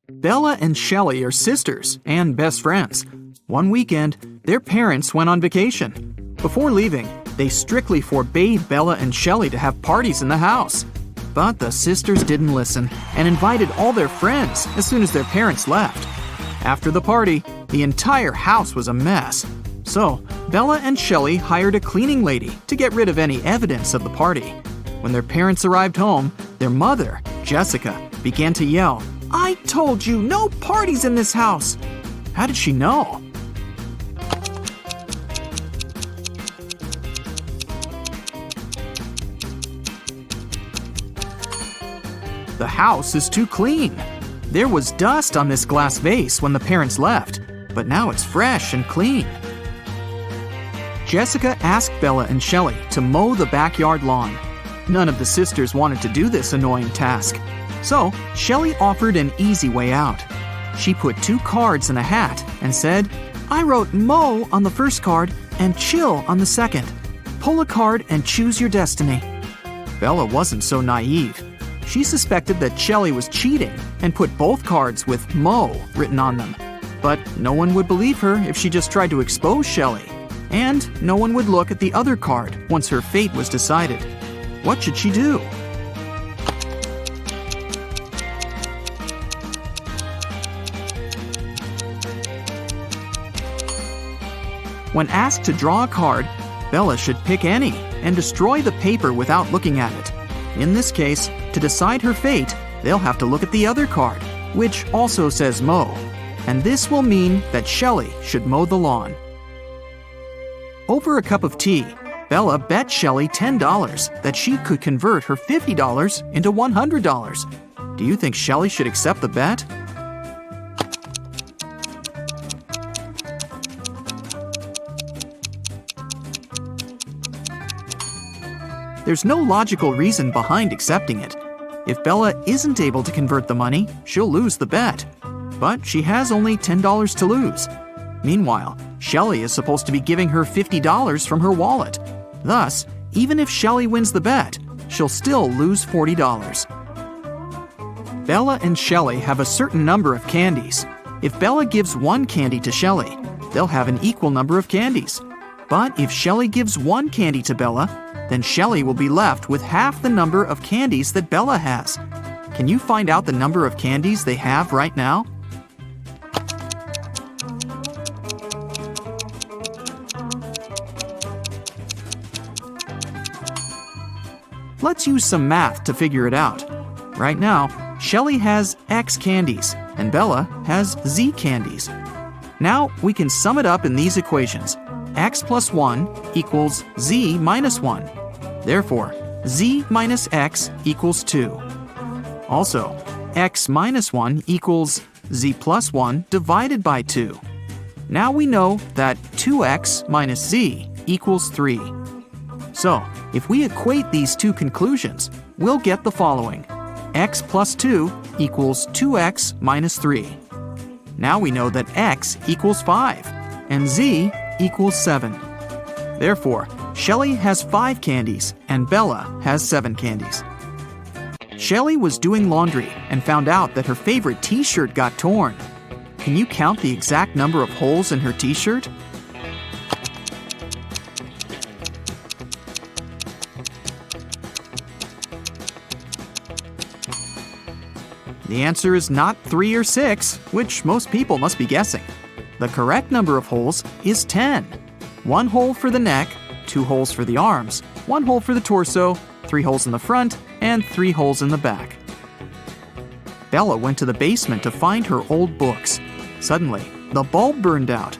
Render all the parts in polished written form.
Bella and Shelley are sisters and best friends. One weekend, their parents went on vacation. Before leaving, they strictly forbade Bella and Shelley to have parties in the house. But the sisters didn't listen and invited all their friends as soon as their parents left. After the party, the entire house was a mess. So, Bella and Shelley hired a cleaning lady to get rid of any evidence of the party. When their parents arrived home, their mother, Jessica, began to yell, "I told you, no parties in this house!" How did she know? The house is too clean. There was dust on this glass vase when the parents left, but now it's fresh and clean. Jessica asked Bella and Shelley to mow the backyard lawn. None of the sisters wanted to do this annoying task. So, Shelley offered an easy way out. She put 2 cards in a hat and said, "I wrote mow on the first card and chill on the second. Pull a card and choose your destiny." Bella wasn't so naive. She suspected that Shelley was cheating and put both cards with mow written on them. But no one would believe her if she just tried to expose Shelley. And no one would look at the other card once her fate was decided. What should she do? When asked to draw a card, Bella should pick any and destroy the paper without looking at it. In this case, to decide her fate, they'll have to look at the other card, which also says mow. And this will mean that Shelley should mow the lawn. Over a cup of tea, Bella bet Shelley $10 that she could convert her $50 into $100. Do you think Shelley should accept the bet? There's no logical reason behind accepting it. If Bella isn't able to convert the money, she'll lose the bet. But she has only $10 to lose. Meanwhile, Shelley is supposed to be giving her $50 from her wallet. Thus, even if Shelley wins the bet, she'll still lose $40. Bella and Shelley have a certain number of candies. If Bella gives 1 candy to Shelley, they'll have an equal number of candies. But if Shelley gives 1 candy to Bella, then Shelley will be left with half the number of candies that Bella has. Can you find out the number of candies they have right now? Let's use some math to figure it out. Right now, Shelley has X candies and Bella has Z candies. Now we can sum it up in these equations. X plus 1 equals Z minus 1. Therefore, Z minus X equals 2. Also, X minus 1 equals Z plus 1 divided by 2. Now we know that 2X minus Z equals 3. So, if we equate these two conclusions, we'll get the following. X plus 2 equals 2X minus 3. Now we know that X equals 5 and Z equals 7. Therefore, Shelley has 5 candies and Bella has 7 candies. Shelley was doing laundry and found out that her favorite t-shirt got torn. Can you count the exact number of holes in her t-shirt? The answer is not 3 or 6, which most people must be guessing. The correct number of holes is 10. 1 hole for the neck, 2 holes for the arms, 1 hole for the torso, 3 holes in the front, and 3 holes in the back. Bella went to the basement to find her old books. Suddenly, the bulb burned out.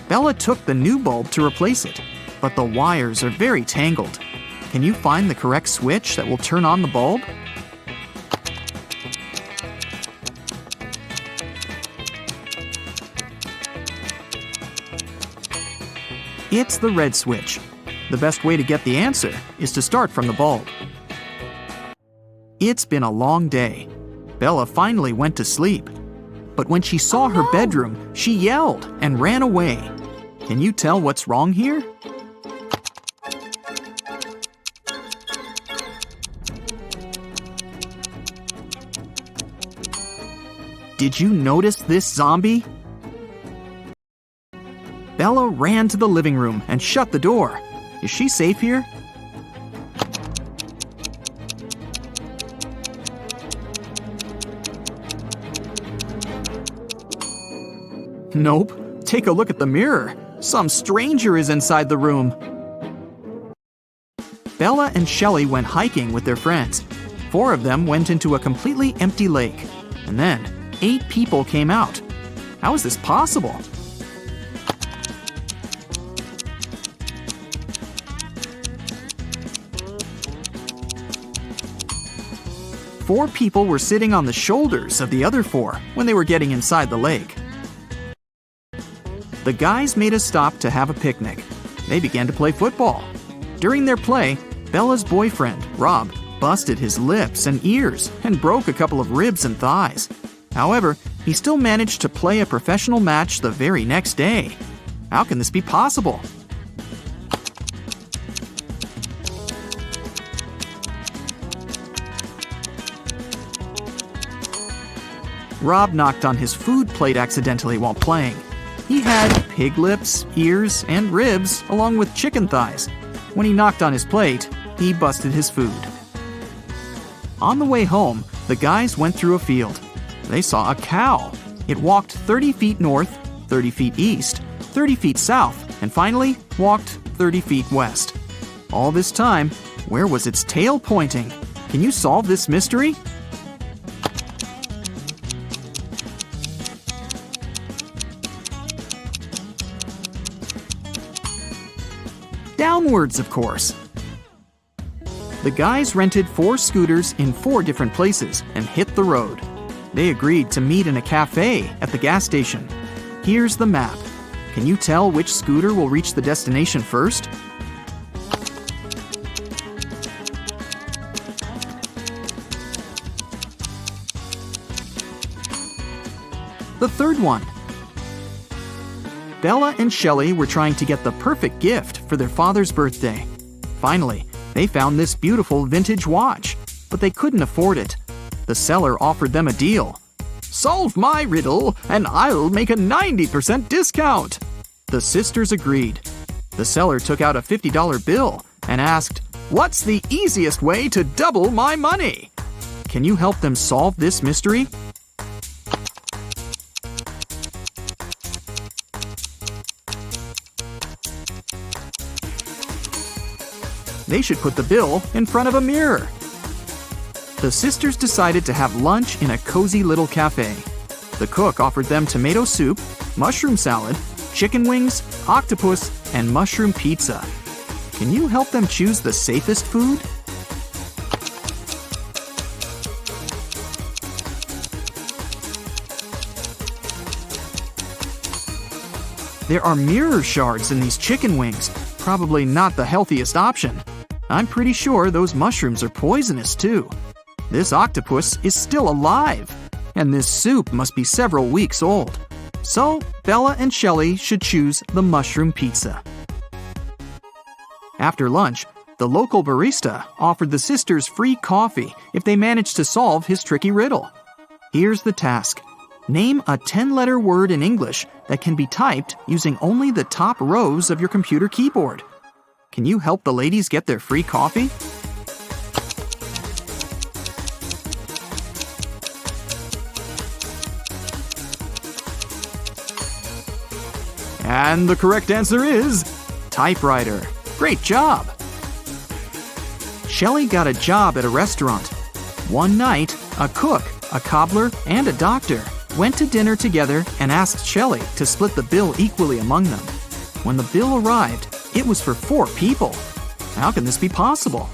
Bella took the new bulb to replace it, but the wires are very tangled. Can you find the correct switch that will turn on the bulb? It's the red switch. The best way to get the answer is to start from the bulb. It's been a long day. Bella finally went to sleep. But when she saw her bedroom, she yelled and ran away. Can you tell what's wrong here? Did you notice this zombie? Bella ran to the living room and shut the door. Is she safe here? Nope. Take a look at the mirror. Some stranger is inside the room. Bella and Shelley went hiking with their friends. 4 of them went into a completely empty lake. And then 8 people came out. How is this possible? Four people were sitting on the shoulders of the other 4 when they were getting inside the lake. The guys made a stop to have a picnic. They began to play football. During their play, Bella's boyfriend, Rob, busted his lips and ears and broke a couple of ribs and thighs. However, he still managed to play a professional match the very next day. How can this be possible? Rob knocked on his food plate accidentally while playing. He had pig lips, ears, and ribs, along with chicken thighs. When he knocked on his plate, he busted his food. On the way home, the guys went through a field. They saw a cow. It walked 30 feet north, 30 feet east, 30 feet south, and finally walked 30 feet west. All this time, where was its tail pointing? Can you solve this mystery? Downwards, of course. The guys rented 4 scooters in 4 different places and hit the road. They agreed to meet in a cafe at the gas station. Here's the map. Can you tell which scooter will reach the destination first? The third one. Bella and Shelley were trying to get the perfect gift for their father's birthday. Finally, they found this beautiful vintage watch, but they couldn't afford it. The seller offered them a deal. "Solve my riddle, and I'll make a 90% discount." The sisters agreed. The seller took out a $50 bill and asked, "What's the easiest way to double my money?" Can you help them solve this mystery? They should put the bill in front of a mirror. The sisters decided to have lunch in a cozy little cafe. The cook offered them tomato soup, mushroom salad, chicken wings, octopus, and mushroom pizza. Can you help them choose the safest food? There are mirror shards in these chicken wings. Probably not the healthiest option. I'm pretty sure those mushrooms are poisonous too. This octopus is still alive, and this soup must be several weeks old. So, Bella and Shelley should choose the mushroom pizza. After lunch, the local barista offered the sisters free coffee if they managed to solve his tricky riddle. Here's the task. Name a 10-letter word in English that can be typed using only the top rows of your computer keyboard. Can you help the ladies get their free coffee? And the correct answer is typewriter. Great job! Shelley got a job at a restaurant. One night, a cook, a cobbler, and a doctor went to dinner together and asked Shelley to split the bill equally among them. When the bill arrived, it was for 4 people. How can this be possible?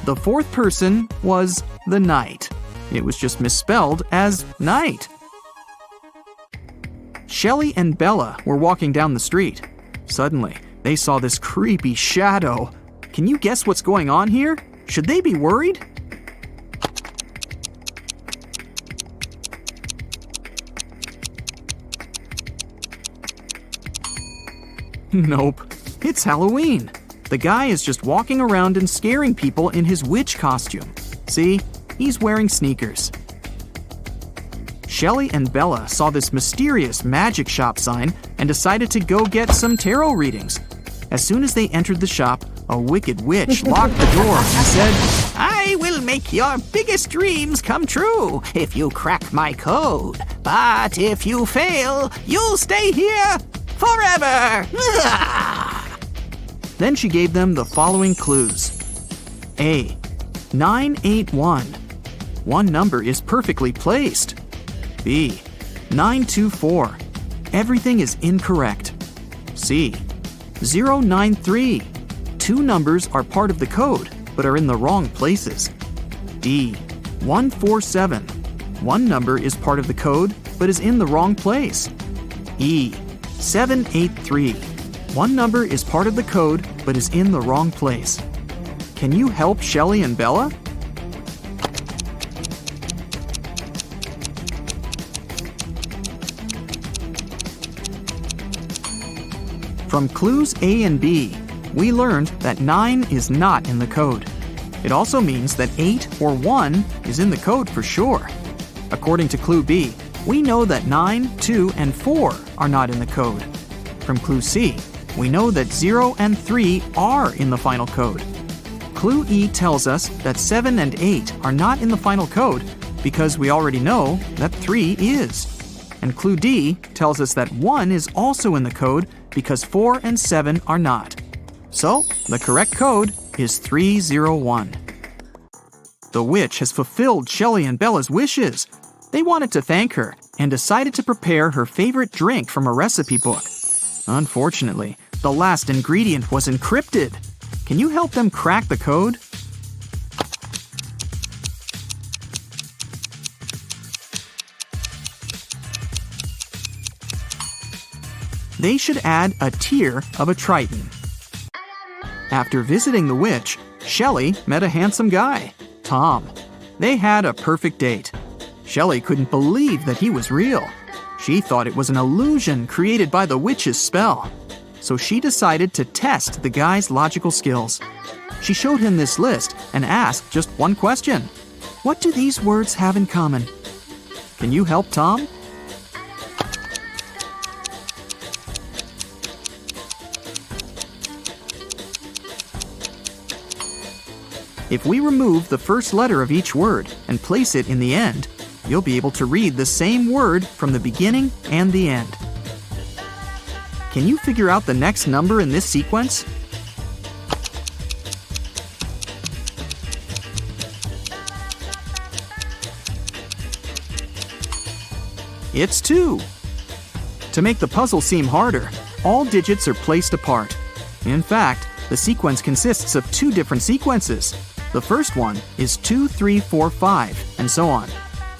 The 4th person was the knight. It was just misspelled as night. Shelley and Bella were walking down the street. Suddenly, they saw this creepy shadow. Can you guess what's going on here? Should they be worried? Nope. It's Halloween. The guy is just walking around and scaring people in his witch costume. See, he's wearing sneakers. Shelley and Bella saw this mysterious magic shop sign and decided to go get some tarot readings. As soon as they entered the shop, a wicked witch locked the door and said, "I will make your biggest dreams come true if you crack my code. But if you fail, you'll stay here forever." Then she gave them the following clues. A. 981. One number is perfectly placed. B. 924. Everything is incorrect. C. 093. Two numbers are part of the code, but are in the wrong places. D. 147. One number is part of the code, but is in the wrong place. E. 783. One number is part of the code, but is in the wrong place. Can you help Shelley and Bella? From clues A and B, we learned that 9 is not in the code. It also means that 8 or 1 is in the code for sure. According to clue B, we know that 9, 2, and 4 are not in the code. From clue C, we know that 0 and 3 are in the final code. Clue E tells us that 7 and 8 are not in the final code because we already know that 3 is. And clue D tells us that 1 is also in the code because 4 and 7 are not. So, the correct code is 301. The witch has fulfilled Shelley and Bella's wishes. They wanted to thank her and decided to prepare her favorite drink from a recipe book. Unfortunately, the last ingredient was encrypted. Can you help them crack the code? They should add a tear of a Triton. After visiting the witch, Shelley met a handsome guy, Tom. They had a perfect date. Shelley couldn't believe that he was real. She thought it was an illusion created by the witch's spell. So she decided to test the guy's logical skills. She showed him this list and asked just one question. What do these words have in common? Can you help Tom? If we remove the first letter of each word and place it in the end, you'll be able to read the same word from the beginning and the end. Can you figure out the next number in this sequence? It's 2. To make the puzzle seem harder, all digits are placed apart. In fact, the sequence consists of 2 different sequences. The first one is 2, 3, 4, 5, and so on.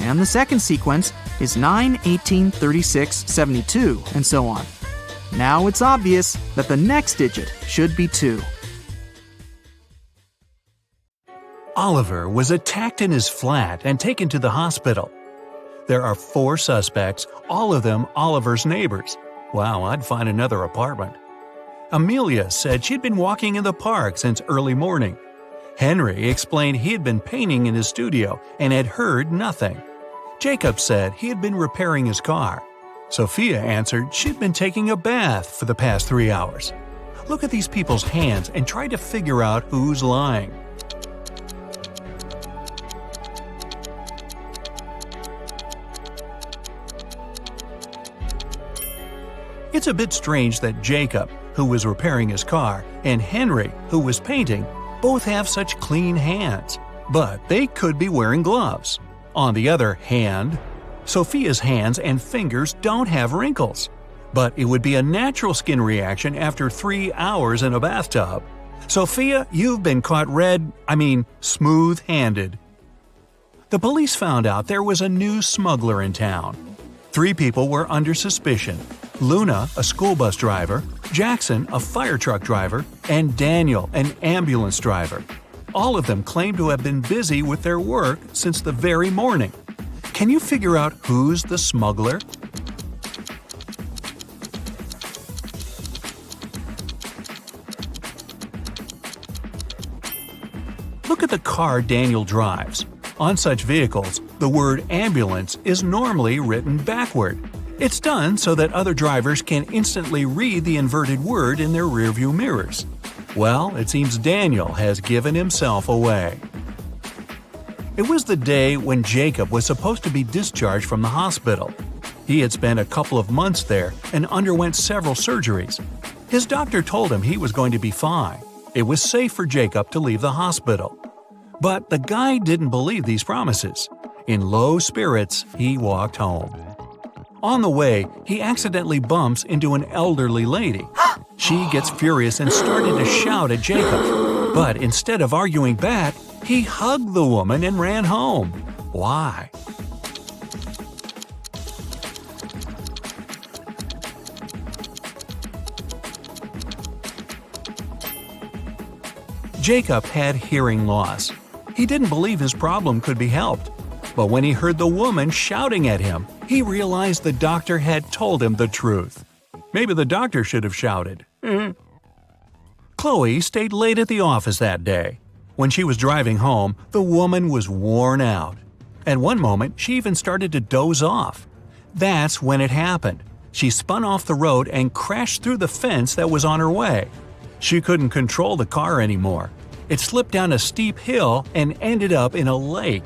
And the second sequence is 9, 18, 36, 72, and so on. Now it's obvious that the next digit should be 2. Oliver was attacked in his flat and taken to the hospital. There are 4 suspects, all of them Oliver's neighbors. Wow, I'd find another apartment. Amelia said she'd been walking in the park since early morning. Henry explained he had been painting in his studio and had heard nothing. Jacob said he had been repairing his car. Sophia answered she'd been taking a bath for the past 3 hours. Look at these people's hands and try to figure out who's lying. It's a bit strange that Jacob, who was repairing his car, and Henry, who was painting, both have such clean hands. But they could be wearing gloves. On the other hand, Sophia's hands and fingers don't have wrinkles. But it would be a natural skin reaction after 3 hours in a bathtub. Sophia, you've been caught smooth-handed. The police found out there was a new smuggler in town. 3 people were under suspicion: Luna, a school bus driver, Jackson, a fire truck driver, and Daniel, an ambulance driver. All of them claimed to have been busy with their work since the very morning. Can you figure out who's the smuggler? Look at the car Daniel drives. On such vehicles, the word ambulance is normally written backward. It's done so that other drivers can instantly read the inverted word in their rearview mirrors. Well, it seems Daniel has given himself away. It was the day when Jacob was supposed to be discharged from the hospital. He had spent a couple of months there and underwent several surgeries. His doctor told him he was going to be fine. It was safe for Jacob to leave the hospital. But the guy didn't believe these promises. In low spirits, he walked home. On the way, he accidentally bumps into an elderly lady. She gets furious and started to shout at Jacob. But instead of arguing back, he hugged the woman and ran home. Why? Jacob had hearing loss. He didn't believe his problem could be helped. But when he heard the woman shouting at him, he realized the doctor had told him the truth. Maybe the doctor should have shouted. Chloe stayed late at the office that day. When she was driving home, the woman was worn out. At one moment, she even started to doze off. That's when it happened. She spun off the road and crashed through the fence that was on her way. She couldn't control the car anymore. It slipped down a steep hill and ended up in a lake.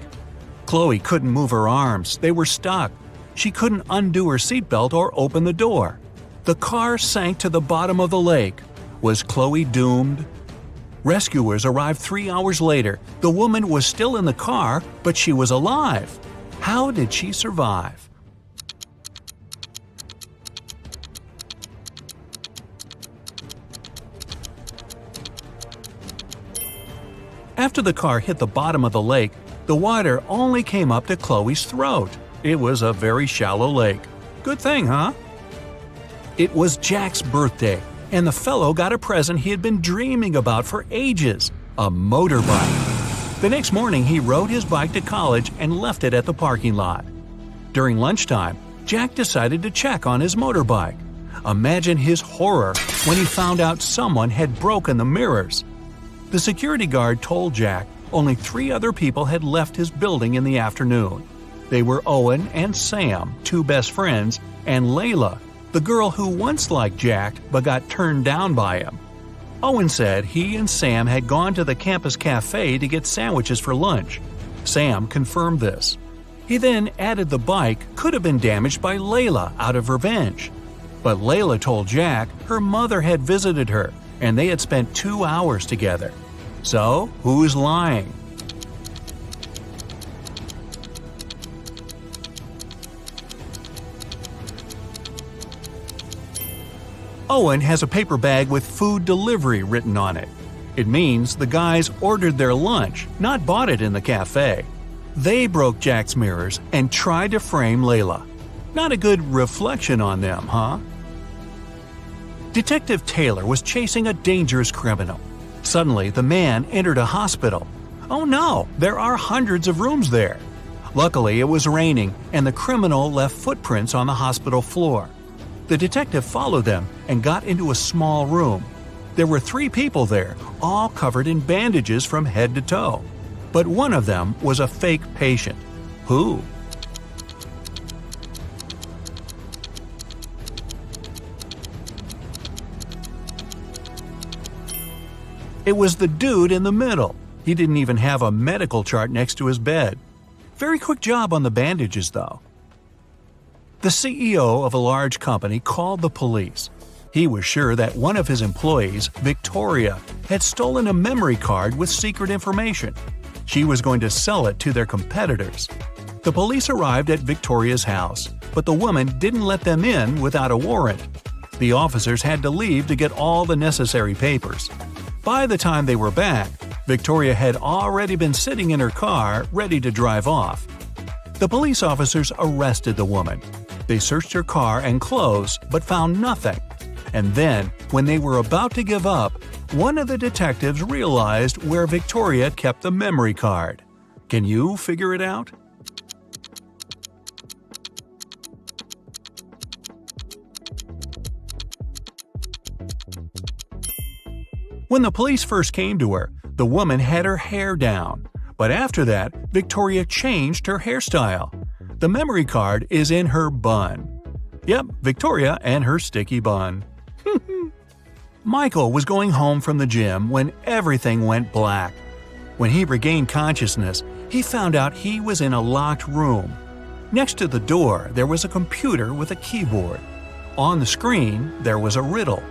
Chloe couldn't move her arms. They were stuck. She couldn't undo her seatbelt or open the door. The car sank to the bottom of the lake. Was Chloe doomed? Rescuers arrived 3 hours later. The woman was still in the car, but she was alive. How did she survive? After the car hit the bottom of the lake, the water only came up to Chloe's throat. It was a very shallow lake. Good thing, huh? It was Jack's birthday, and the fellow got a present he had been dreaming about for ages – a motorbike. The next morning, he rode his bike to college and left it at the parking lot. During lunchtime, Jack decided to check on his motorbike. Imagine his horror when he found out someone had broken the mirrors. The security guard told Jack only 3 other people had left his building in the afternoon. They were Owen and Sam, 2 best friends, and Layla, the girl who once liked Jack but got turned down by him. Owen said he and Sam had gone to the campus cafe to get sandwiches for lunch. Sam confirmed this. He then added the bike could have been damaged by Layla out of revenge. But Layla told Jack her mother had visited her and they had spent 2 hours together. So, who's lying? Owen has a paper bag with food delivery written on it. It means the guys ordered their lunch, not bought it in the cafe. They broke Jack's mirrors and tried to frame Layla. Not a good reflection on them, huh? Detective Taylor was chasing a dangerous criminal. Suddenly, the man entered a hospital. Oh no, there are hundreds of rooms there. Luckily, it was raining, and the criminal left footprints on the hospital floor. The detective followed them and got into a small room. There were 3 people there, all covered in bandages from head to toe. But one of them was a fake patient. Who? It was the dude in the middle. He didn't even have a medical chart next to his bed. Very quick job on the bandages, though. The CEO of a large company called the police. He was sure that one of his employees, Victoria, had stolen a memory card with secret information. She was going to sell it to their competitors. The police arrived at Victoria's house, but the woman didn't let them in without a warrant. The officers had to leave to get all the necessary papers. By the time they were back, Victoria had already been sitting in her car, ready to drive off. The police officers arrested the woman. They searched her car and clothes, but found nothing. And then, when they were about to give up, one of the detectives realized where Victoria kept the memory card. Can you figure it out? When the police first came to her, The woman had her hair down, but after that, Victoria changed her hairstyle. The memory card is in her bun. Yep, Victoria and her sticky bun. Michael was going home from the gym when everything went black. When he regained consciousness, he found out he was in a locked room. Next to the door, there was a computer with a keyboard. On the screen, there was a riddle.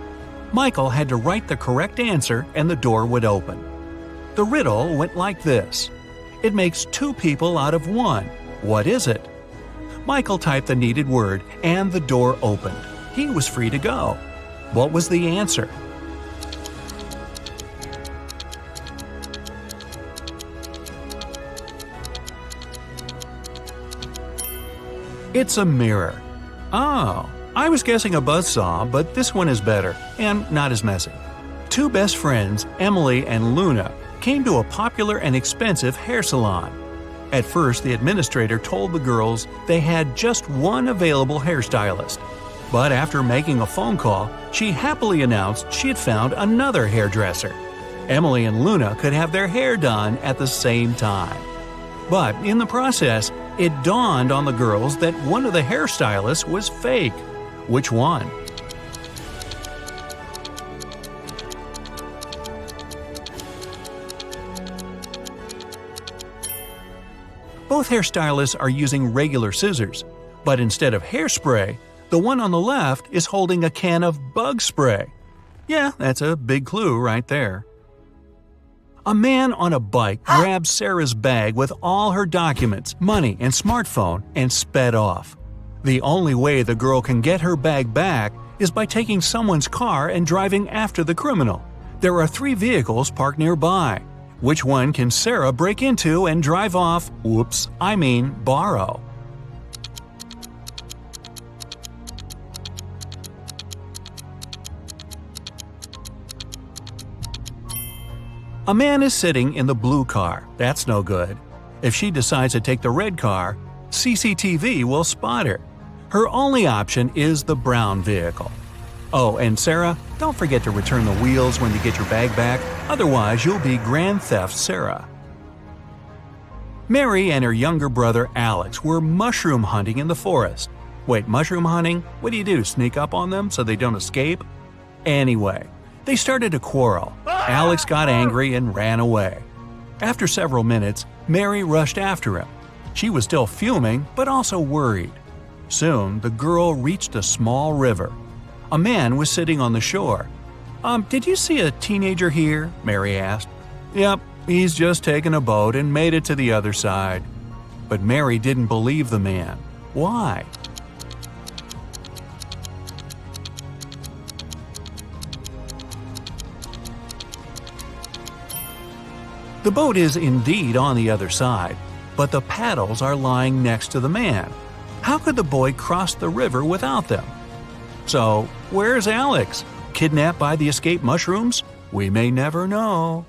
Michael had to write the correct answer and the door would open. The riddle went like this. It makes two people out of one. What is it? Michael typed the needed word and the door opened. He was free to go. What was the answer? It's a mirror. Oh, I was guessing a buzzsaw, but this one is better and not as messy. Two best friends, Emily and Luna, came to a popular and expensive hair salon. At first, the administrator told the girls they had just one available hairstylist. But after making a phone call, she happily announced she had found another hairdresser. Emily and Luna could have their hair done at the same time. But in the process, it dawned on the girls that one of the hairstylists was fake. Which one? Both hairstylists are using regular scissors, but instead of hairspray, the one on the left is holding a can of bug spray. Yeah, that's a big clue right there. A man on a bike grabbed Sarah's bag with all her documents, money, and smartphone and sped off. The only way the girl can get her bag back is by taking someone's car and driving after the criminal. There are 3 vehicles parked nearby. Which one can Sarah break into and drive off? Borrow. A man is sitting in the blue car. That's no good. If she decides to take the red car, CCTV will spot her. Her only option is the brown vehicle. Oh, and Sarah, don't forget to return the wheels when you get your bag back, otherwise you'll be Grand Theft Sarah. Mary and her younger brother Alex were mushroom hunting in the forest. Wait, mushroom hunting? What do? Sneak up on them so they don't escape? Anyway, they started a quarrel. Alex got angry and ran away. After several minutes, Mary rushed after him. She was still fuming, but also worried. Soon, the girl reached a small river. A man was sitting on the shore. Did you see a teenager here?" Mary asked. "Yep, he's just taken a boat and made it to the other side." But Mary didn't believe the man. Why? The boat is indeed on the other side, but the paddles are lying next to the man. How could the boy cross the river without them? So, where's Alex? Kidnapped by the escaped mushrooms? We may never know.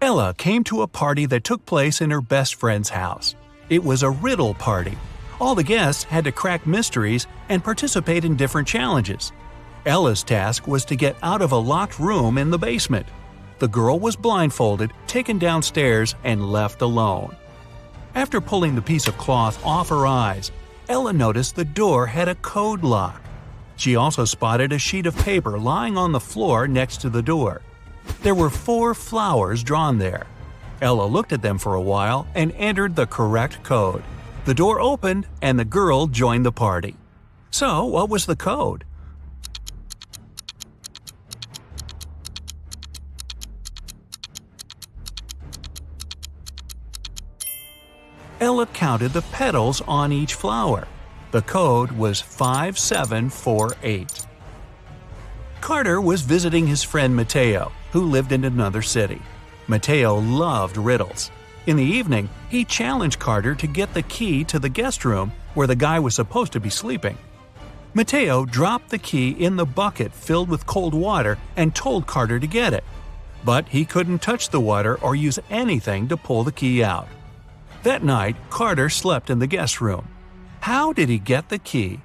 Ella came to a party that took place in her best friend's house. It was a riddle party. All the guests had to crack mysteries and participate in different challenges. Ella's task was to get out of a locked room in the basement. The girl was blindfolded, taken downstairs, and left alone. After pulling the piece of cloth off her eyes, Ella noticed the door had a code lock. She also spotted a sheet of paper lying on the floor next to the door. There were 4 flowers drawn there. Ella looked at them for a while and entered the correct code. The door opened and the girl joined the party. So, what was the code? Ella counted the petals on each flower. The code was 5748. Carter was visiting his friend Mateo, who lived in another city. Mateo loved riddles. In the evening, he challenged Carter to get the key to the guest room where the guy was supposed to be sleeping. Mateo dropped the key in the bucket filled with cold water and told Carter to get it. But he couldn't touch the water or use anything to pull the key out. That night, Carter slept in the guest room. How did he get the key?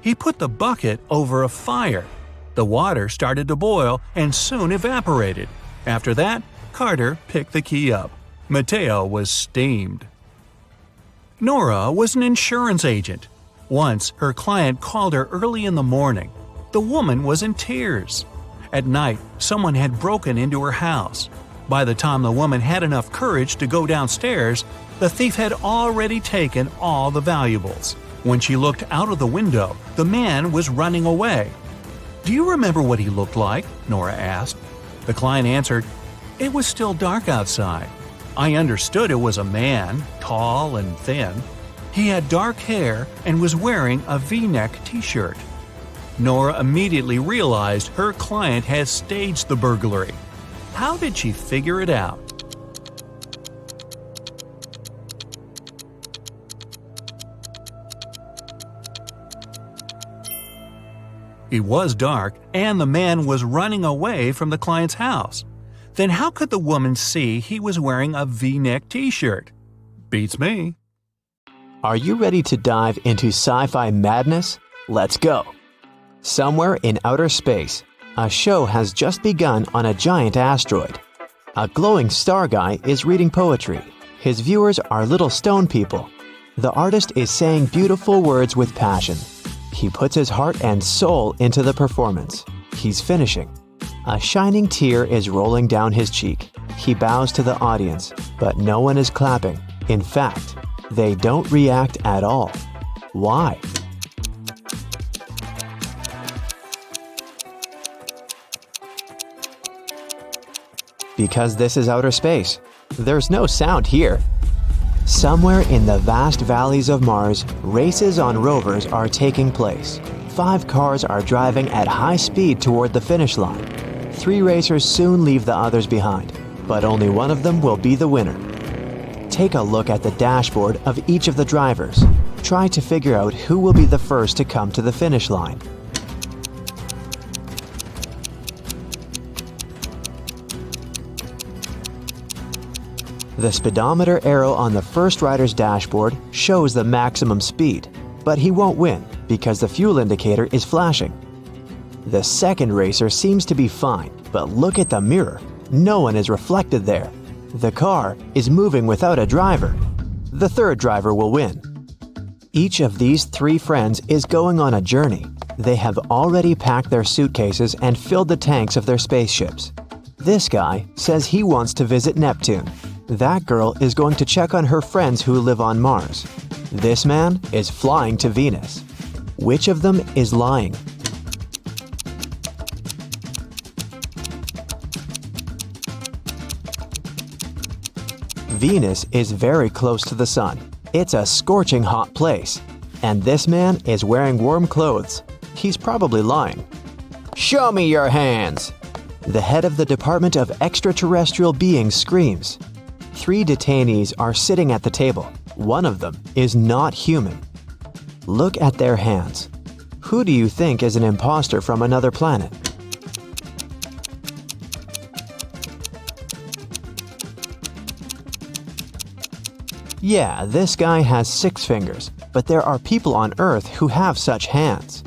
He put the bucket over a fire. The water started to boil and soon evaporated. After that, Carter picked the key up. Mateo was steamed. Nora was an insurance agent. Once, her client called her early in the morning. The woman was in tears. At night, someone had broken into her house. By the time the woman had enough courage to go downstairs, the thief had already taken all the valuables. When she looked out of the window, the man was running away. "Do you remember what he looked like?" Nora asked. The client answered, "It was still dark outside. I understood it was a man, tall and thin. He had dark hair and was wearing a V-neck t-shirt." Nora immediately realized her client had staged the burglary. How did she figure it out? It was dark, and the man was running away from the client's house. Then how could the woman see he was wearing a V-neck t-shirt? Beats me. Are you ready to dive into sci-fi madness? Let's go! Somewhere in outer space, a show has just begun on a giant asteroid. A glowing star guy is reading poetry. His viewers are little stone people. The artist is saying beautiful words with passion. He puts his heart and soul into the performance. He's finishing. A shining tear is rolling down his cheek. He bows to the audience, but no one is clapping. In fact, they don't react at all. Why? Because this is outer space. There's no sound here. Somewhere in the vast valleys of Mars, races on rovers are taking place. 5 cars are driving at high speed toward the finish line. 3 racers soon leave the others behind, but only one of them will be the winner. Take a look at the dashboard of each of the drivers. Try to figure out who will be the first to come to the finish line. The speedometer arrow on the first rider's dashboard shows the maximum speed, but he won't win because the fuel indicator is flashing. The second racer seems to be fine, but look at the mirror. No one is reflected there. The car is moving without a driver. The third driver will win. Each of these 3 friends is going on a journey. They have already packed their suitcases and filled the tanks of their spaceships. This guy says he wants to visit Neptune. That girl is going to check on her friends who live on Mars. This man is flying to Venus. Which of them is lying? Venus is very close to the sun. It's a scorching hot place. And this man is wearing warm clothes. He's probably lying. "Show me your hands!" The head of the Department of Extraterrestrial Beings screams. 3 detainees are sitting at the table. One of them is not human. Look at their hands. Who do you think is an imposter from another planet? Yeah, this guy has 6 fingers, but there are people on Earth who have such hands.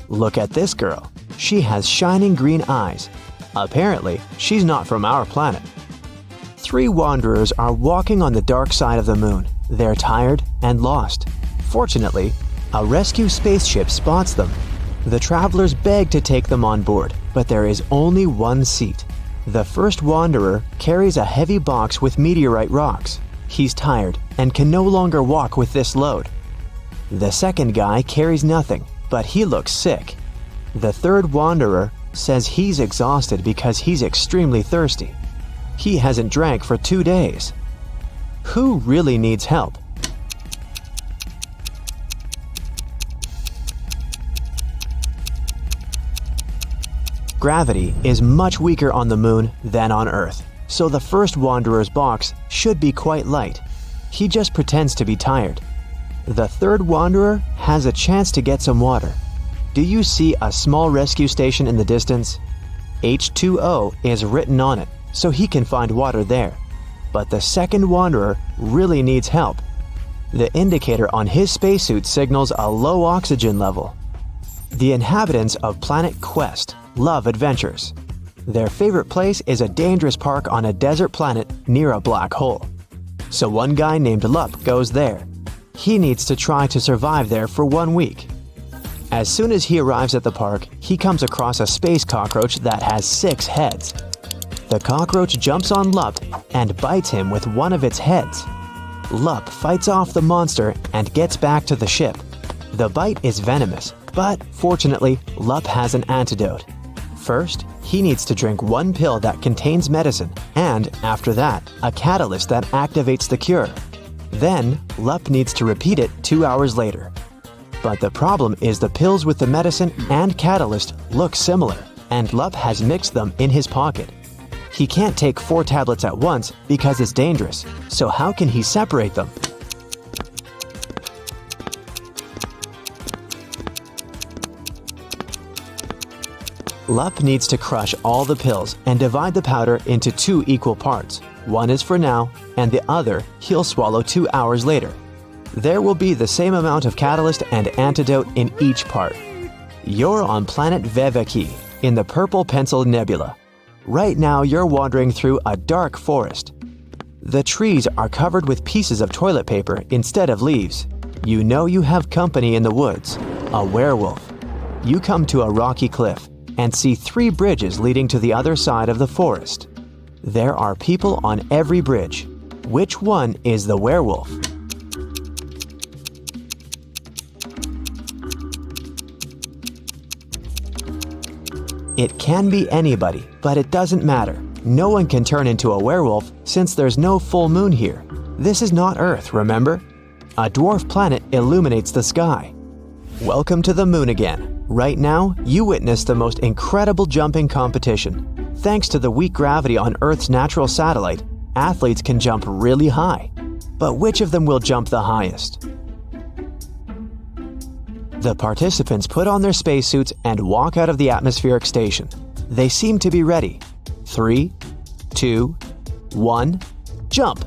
Look at this girl. She has shining green eyes. Apparently, she's not from our planet. 3 wanderers are walking on the dark side of the moon. They're tired and lost. Fortunately, a rescue spaceship spots them. The travelers beg to take them on board, but there is only one seat. The first wanderer carries a heavy box with meteorite rocks. He's tired and can no longer walk with this load. The second guy carries nothing, but he looks sick. The third wanderer says he's exhausted because he's extremely thirsty. He hasn't drank for 2 days. Who really needs help? Gravity is much weaker on the moon than on Earth, so the first wanderer's box should be quite light. He just pretends to be tired. The third wanderer has a chance to get some water. Do you see a small rescue station in the distance? H2O is written on it, so he can find water there. But the second wanderer really needs help. The indicator on his spacesuit signals a low oxygen level. The inhabitants of Planet Quest love adventures. Their favorite place is a dangerous park on a desert planet near a black hole. So one guy named Lup goes there. He needs to try to survive there for 1 week. As soon as he arrives at the park, he comes across a space cockroach that has 6 heads. The cockroach jumps on Lup and bites him with one of its heads. Lup fights off the monster and gets back to the ship. The bite is venomous, but fortunately, Lup has an antidote. First, he needs to drink 1 pill that contains medicine, and after that, a catalyst that activates the cure. Then, Lup needs to repeat it 2 hours later. But the problem is the pills with the medicine and catalyst look similar, and Lup has mixed them in his pocket. He can't take 4 tablets at once because it's dangerous, so how can he separate them? Lup needs to crush all the pills and divide the powder into 2 equal parts. One is for now, and the other he'll swallow 2 hours later. There will be the same amount of catalyst and antidote in each part. You're on planet Veveki, in the Purple Pencil Nebula. Right now you're wandering through a dark forest. The trees are covered with pieces of toilet paper instead of leaves. You know you have company in the woods, a werewolf. You come to a rocky cliff and see 3 bridges leading to the other side of the forest. There are people on every bridge. Which one is the werewolf? It can be anybody, but it doesn't matter. No one can turn into a werewolf since there's no full moon here. This is not Earth, remember? A dwarf planet illuminates the sky. Welcome to the moon again. Right now, you witness the most incredible jumping competition. Thanks to the weak gravity on Earth's natural satellite, athletes can jump really high. But which of them will jump the highest? The participants put on their spacesuits and walk out of the atmospheric station. They seem to be ready. 3, 2, 1, jump!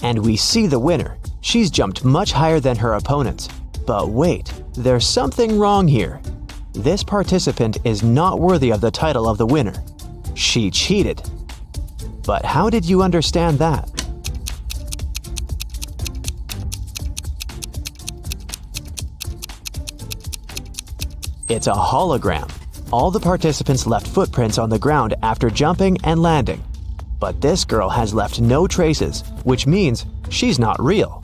And we see the winner. She's jumped much higher than her opponents. But wait, there's something wrong here. This participant is not worthy of the title of the winner. She cheated. But how did you understand that? It's a hologram. All the participants left footprints on the ground after jumping and landing. But this girl has left no traces, which means she's not real.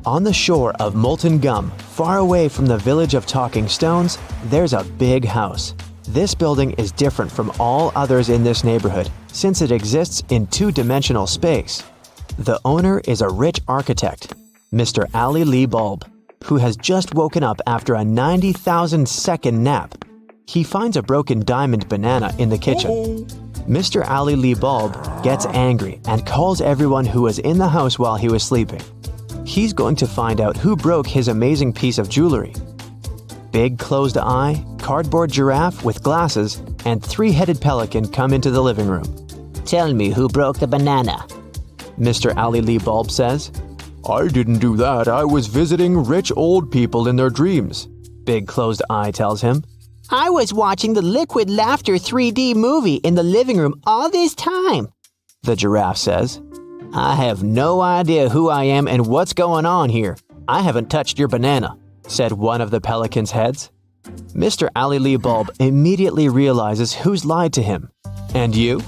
On the shore of Molten Gum, far away from the village of Talking Stones, there's a big house. This building is different from all others in this neighborhood since it exists in 2-dimensional space. The owner is a rich architect, Mr. Ali Lee Bulb, who has just woken up after a 90,000-second nap. He finds a broken diamond banana in the kitchen. Mr. Ali Lee Bulb gets angry and calls everyone who was in the house while he was sleeping. He's going to find out who broke his amazing piece of jewelry. Big closed eye, cardboard giraffe with glasses, and 3-headed pelican come into the living room. Tell me who broke the banana. Mr. Ali Lee Bulb says. I didn't do that. I was visiting rich old people in their dreams, Big Closed Eye tells him. I was watching the Liquid Laughter 3D movie in the living room all this time, the giraffe says. I have no idea who I am and what's going on here. I haven't touched your banana, said one of the pelican's heads. Mr. Ali Lee Bulb immediately realizes who's lied to him. And you?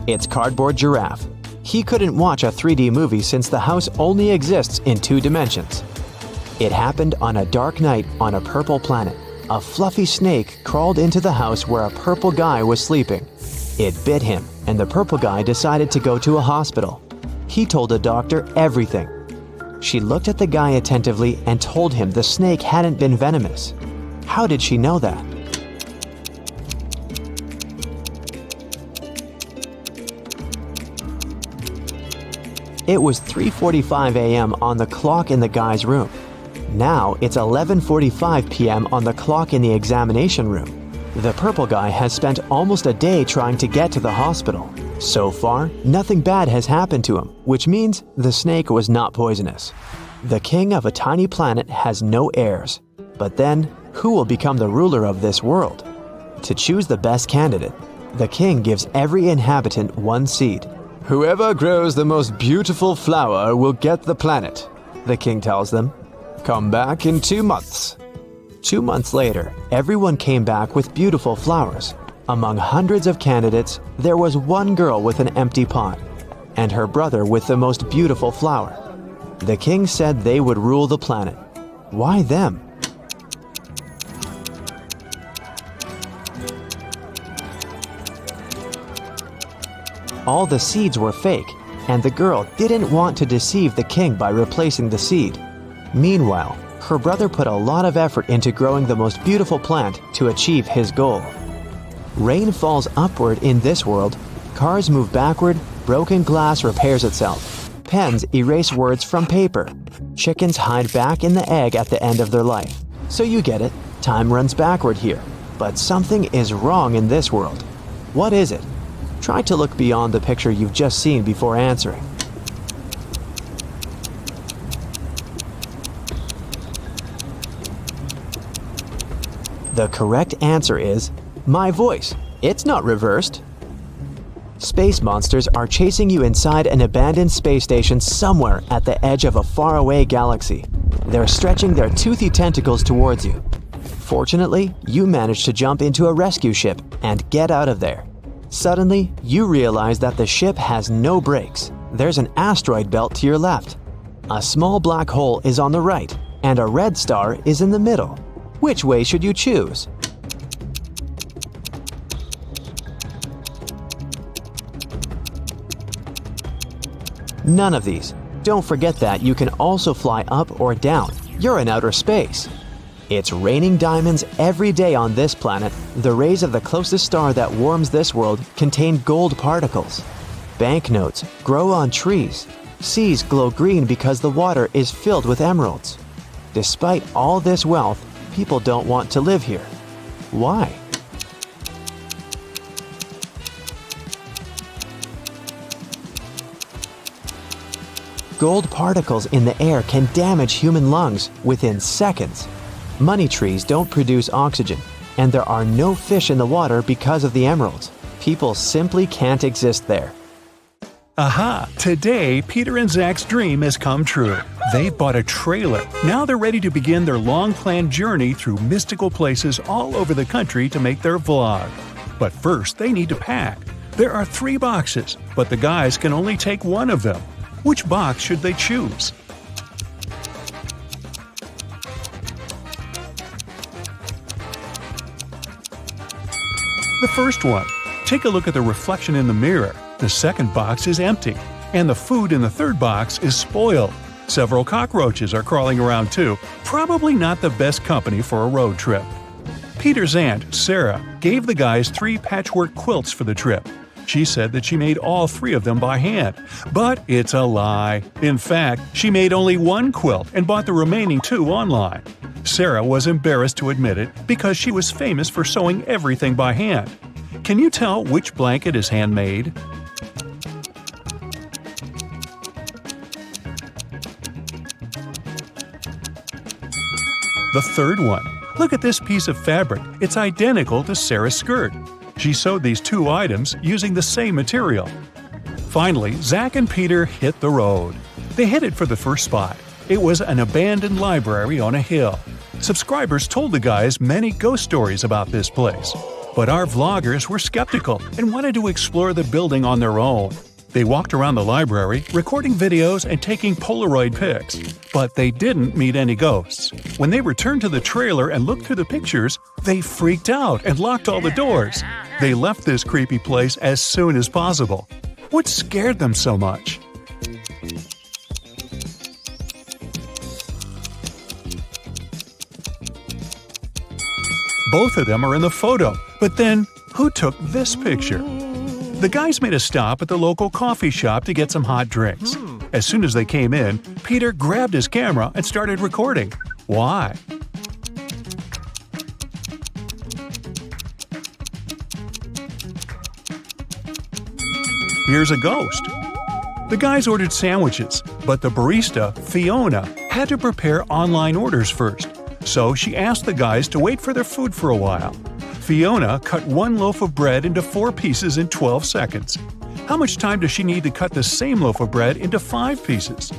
It's Cardboard Giraffe. He couldn't watch a 3D movie since the house only exists in 2 dimensions. It happened on a dark night on a purple planet. A fluffy snake crawled into the house where a purple guy was sleeping. It bit him, and the purple guy decided to go to a hospital. He told the doctor everything. She looked at the guy attentively and told him the snake hadn't been venomous. How did she know that? It was 3:45 a.m. on the clock in the guy's room. Now it's 11:45 p.m. on the clock in the examination room. The purple guy has spent almost a day trying to get to the hospital. So far, nothing bad has happened to him, which means the snake was not poisonous. The king of a tiny planet has no heirs. But then, who will become the ruler of this world? To choose the best candidate, the king gives every inhabitant one seed. Whoever grows the most beautiful flower will get the planet, the king tells them. Come back in 2 months. 2 months later, everyone came back with beautiful flowers. Among hundreds of candidates, there was one girl with an empty pot, and her brother with the most beautiful flower. The king said they would rule the planet. Why them? All the seeds were fake, and the girl didn't want to deceive the king by replacing the seed. Meanwhile, her brother put a lot of effort into growing the most beautiful plant to achieve his goal. Rain falls upward in this world, cars move backward, broken glass repairs itself. Pens erase words from paper. Chickens hide back in the egg at the end of their life. So you get it, time runs backward here. But something is wrong in this world. What is it? Try to look beyond the picture you've just seen before answering. The correct answer is my voice. It's not reversed. Space monsters are chasing you inside an abandoned space station somewhere at the edge of a faraway galaxy. They're stretching their toothy tentacles towards you. Fortunately, you manage to jump into a rescue ship and get out of there. Suddenly, you realize that the ship has no brakes. There's an asteroid belt to your left. A small black hole is on the right, and a red star is in the middle. Which way should you choose? None of these. Don't forget that you can also fly up or down. You're in outer space. It's raining diamonds every day on this planet. The rays of the closest star that warms this world contain gold particles. Banknotes grow on trees. Seas glow green because the water is filled with emeralds. Despite all this wealth, people don't want to live here. Why? Gold particles in the air can damage human lungs within seconds. Money trees don't produce oxygen, and there are no fish in the water because of the emeralds. People simply can't exist there. Aha! Today, Peter and Zach's dream has come true. They've bought a trailer. Now they're ready to begin their long-planned journey through mystical places all over the country to make their vlog. But first, they need to pack. There are 3 boxes, but the guys can only take one of them. Which box should they choose? The first one. Take a look at the reflection in the mirror. The second box is empty, and the food in the third box is spoiled. Several cockroaches are crawling around too. Probably not the best company for a road trip. Peter's aunt, Sarah, gave the guys 3 patchwork quilts for the trip. She said that she made all 3 of them by hand. But it's a lie. In fact, she made only 1 quilt and bought the remaining 2 online. Sarah was embarrassed to admit it because she was famous for sewing everything by hand. Can you tell which blanket is handmade? The third one. Look at this piece of fabric. It's identical to Sarah's skirt. She sewed these 2 items using the same material. Finally, Zach and Peter hit the road. They headed for the first spot. It was an abandoned library on a hill. Subscribers told the guys many ghost stories about this place. But our vloggers were skeptical and wanted to explore the building on their own. They walked around the library, recording videos and taking Polaroid pics. But they didn't meet any ghosts. When they returned to the trailer and looked through the pictures, they freaked out and locked all the doors. They left this creepy place as soon as possible. What scared them so much? Both of them are in the photo, but then who took this picture? The guys made a stop at the local coffee shop to get some hot drinks. As soon as they came in, Peter grabbed his camera and started recording. Why? here's a ghost. The guys ordered sandwiches, but the barista, Fiona, had to prepare online orders first, so she asked the guys to wait for their food for a while. Fiona cut one loaf of bread into 4 pieces in 12 seconds. How much time does she need to cut the same loaf of bread into 5 pieces?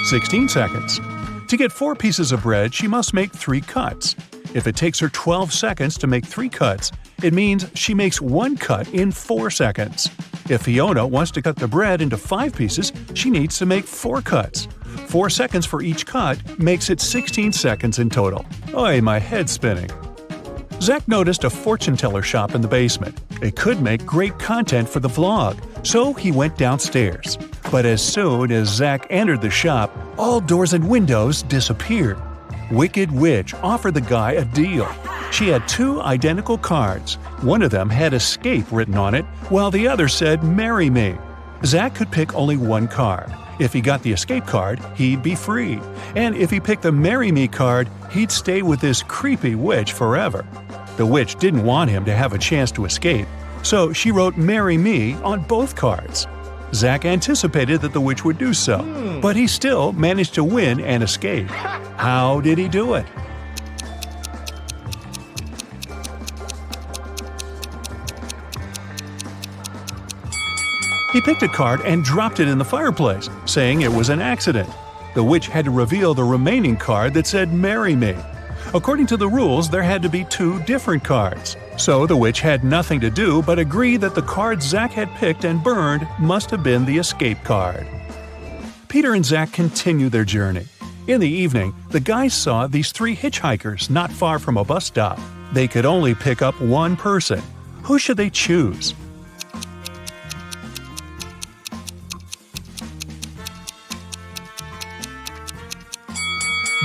"16 seconds. To get 4 pieces of bread, she must make 3 cuts. If it takes her 12 seconds to make 3 cuts, it means she makes 1 cut in 4 seconds. If Fiona wants to cut the bread into 5 pieces, she needs to make 4 cuts. 4 seconds for each cut makes it 16 seconds in total. Oy, my head's spinning." Zach noticed a fortune teller shop in the basement. It could make great content for the vlog, so he went downstairs. But as soon as Zach entered the shop, all doors and windows disappeared. Wicked Witch offered the guy a deal. She had 2 identical cards. One of them had escape written on it, while the other said marry me. Zach could pick only 1 card. If he got the escape card, he'd be free. And if he picked the marry me card, he'd stay with this creepy witch forever. The witch didn't want him to have a chance to escape, so she wrote marry me on both cards. Zach anticipated that the witch would do so, but he still managed to win and escape. How did he do it? He picked a card and dropped it in the fireplace, saying it was an accident. The witch had to reveal the remaining card that said marry me. According to the rules, there had to be 2 different cards. So the witch had nothing to do but agree that the card Zach had picked and burned must have been the escape card. Peter and Zach continued their journey. In the evening, the guys saw these 3 hitchhikers not far from a bus stop. They could only pick up 1 person. Who should they choose?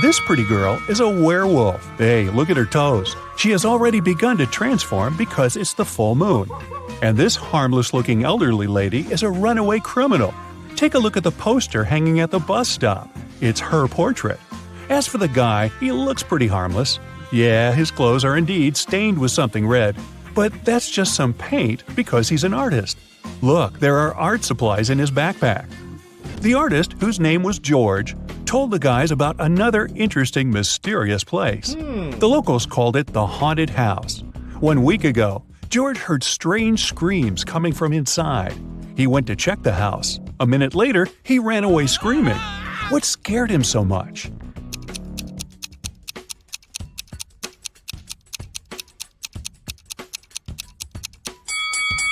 This pretty girl is a werewolf. Hey, look at her toes. She has already begun to transform because it's the full moon. And this harmless-looking elderly lady is a runaway criminal. Take a look at the poster hanging at the bus stop. It's her portrait. As for the guy, he looks pretty harmless. Yeah, his clothes are indeed stained with something red, but that's just some paint because he's an artist. Look, there are art supplies in his backpack. The artist, whose name was George, told the guys about another interesting, mysterious place. The locals called it the Haunted House. 1 week ago, George heard strange screams coming from inside. He went to check the house. A minute later, he ran away screaming. What scared him so much?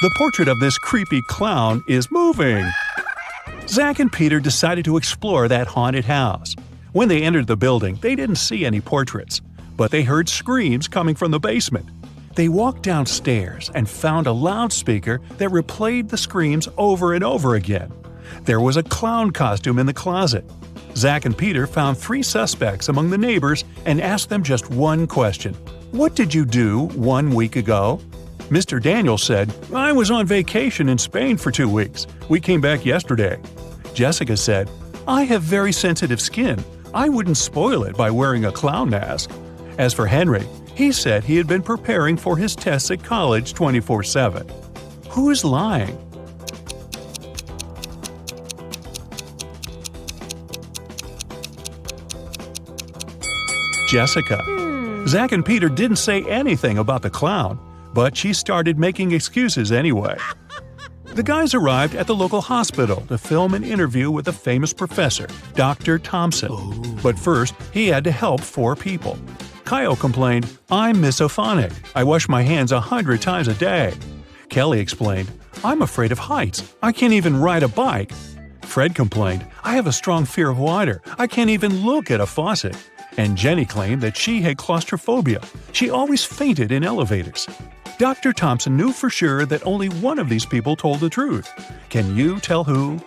The portrait of this creepy clown is moving. Zach and Peter decided to explore that haunted house. When they entered the building, they didn't see any portraits, but they heard screams coming from the basement. They walked downstairs and found a loudspeaker that replayed the screams over and over again. There was a clown costume in the closet. Zach and Peter found 3 suspects among the neighbors and asked them just one question. What did you do 1 week ago? Mr. Daniel said, I was on vacation in Spain for 2 weeks. We came back yesterday. Jessica said, I have very sensitive skin. I wouldn't spoil it by wearing a clown mask. As for Henry, he said he had been preparing for his tests at college 24/7. Who's lying? Jessica. Zach and Peter didn't say anything about the clown, but she started making excuses anyway. The guys arrived at the local hospital to film an interview with a famous professor, Dr. Thompson. But first, he had to help 4 people. Kyle complained, I'm misophonic. I wash my hands 100 times a day. Kelly explained, I'm afraid of heights. I can't even ride a bike. Fred complained, I have a strong fear of water. I can't even look at a faucet. And Jenny claimed that she had claustrophobia. She always fainted in elevators. Dr. Thompson knew for sure that only one of these people told the truth. Can you tell who?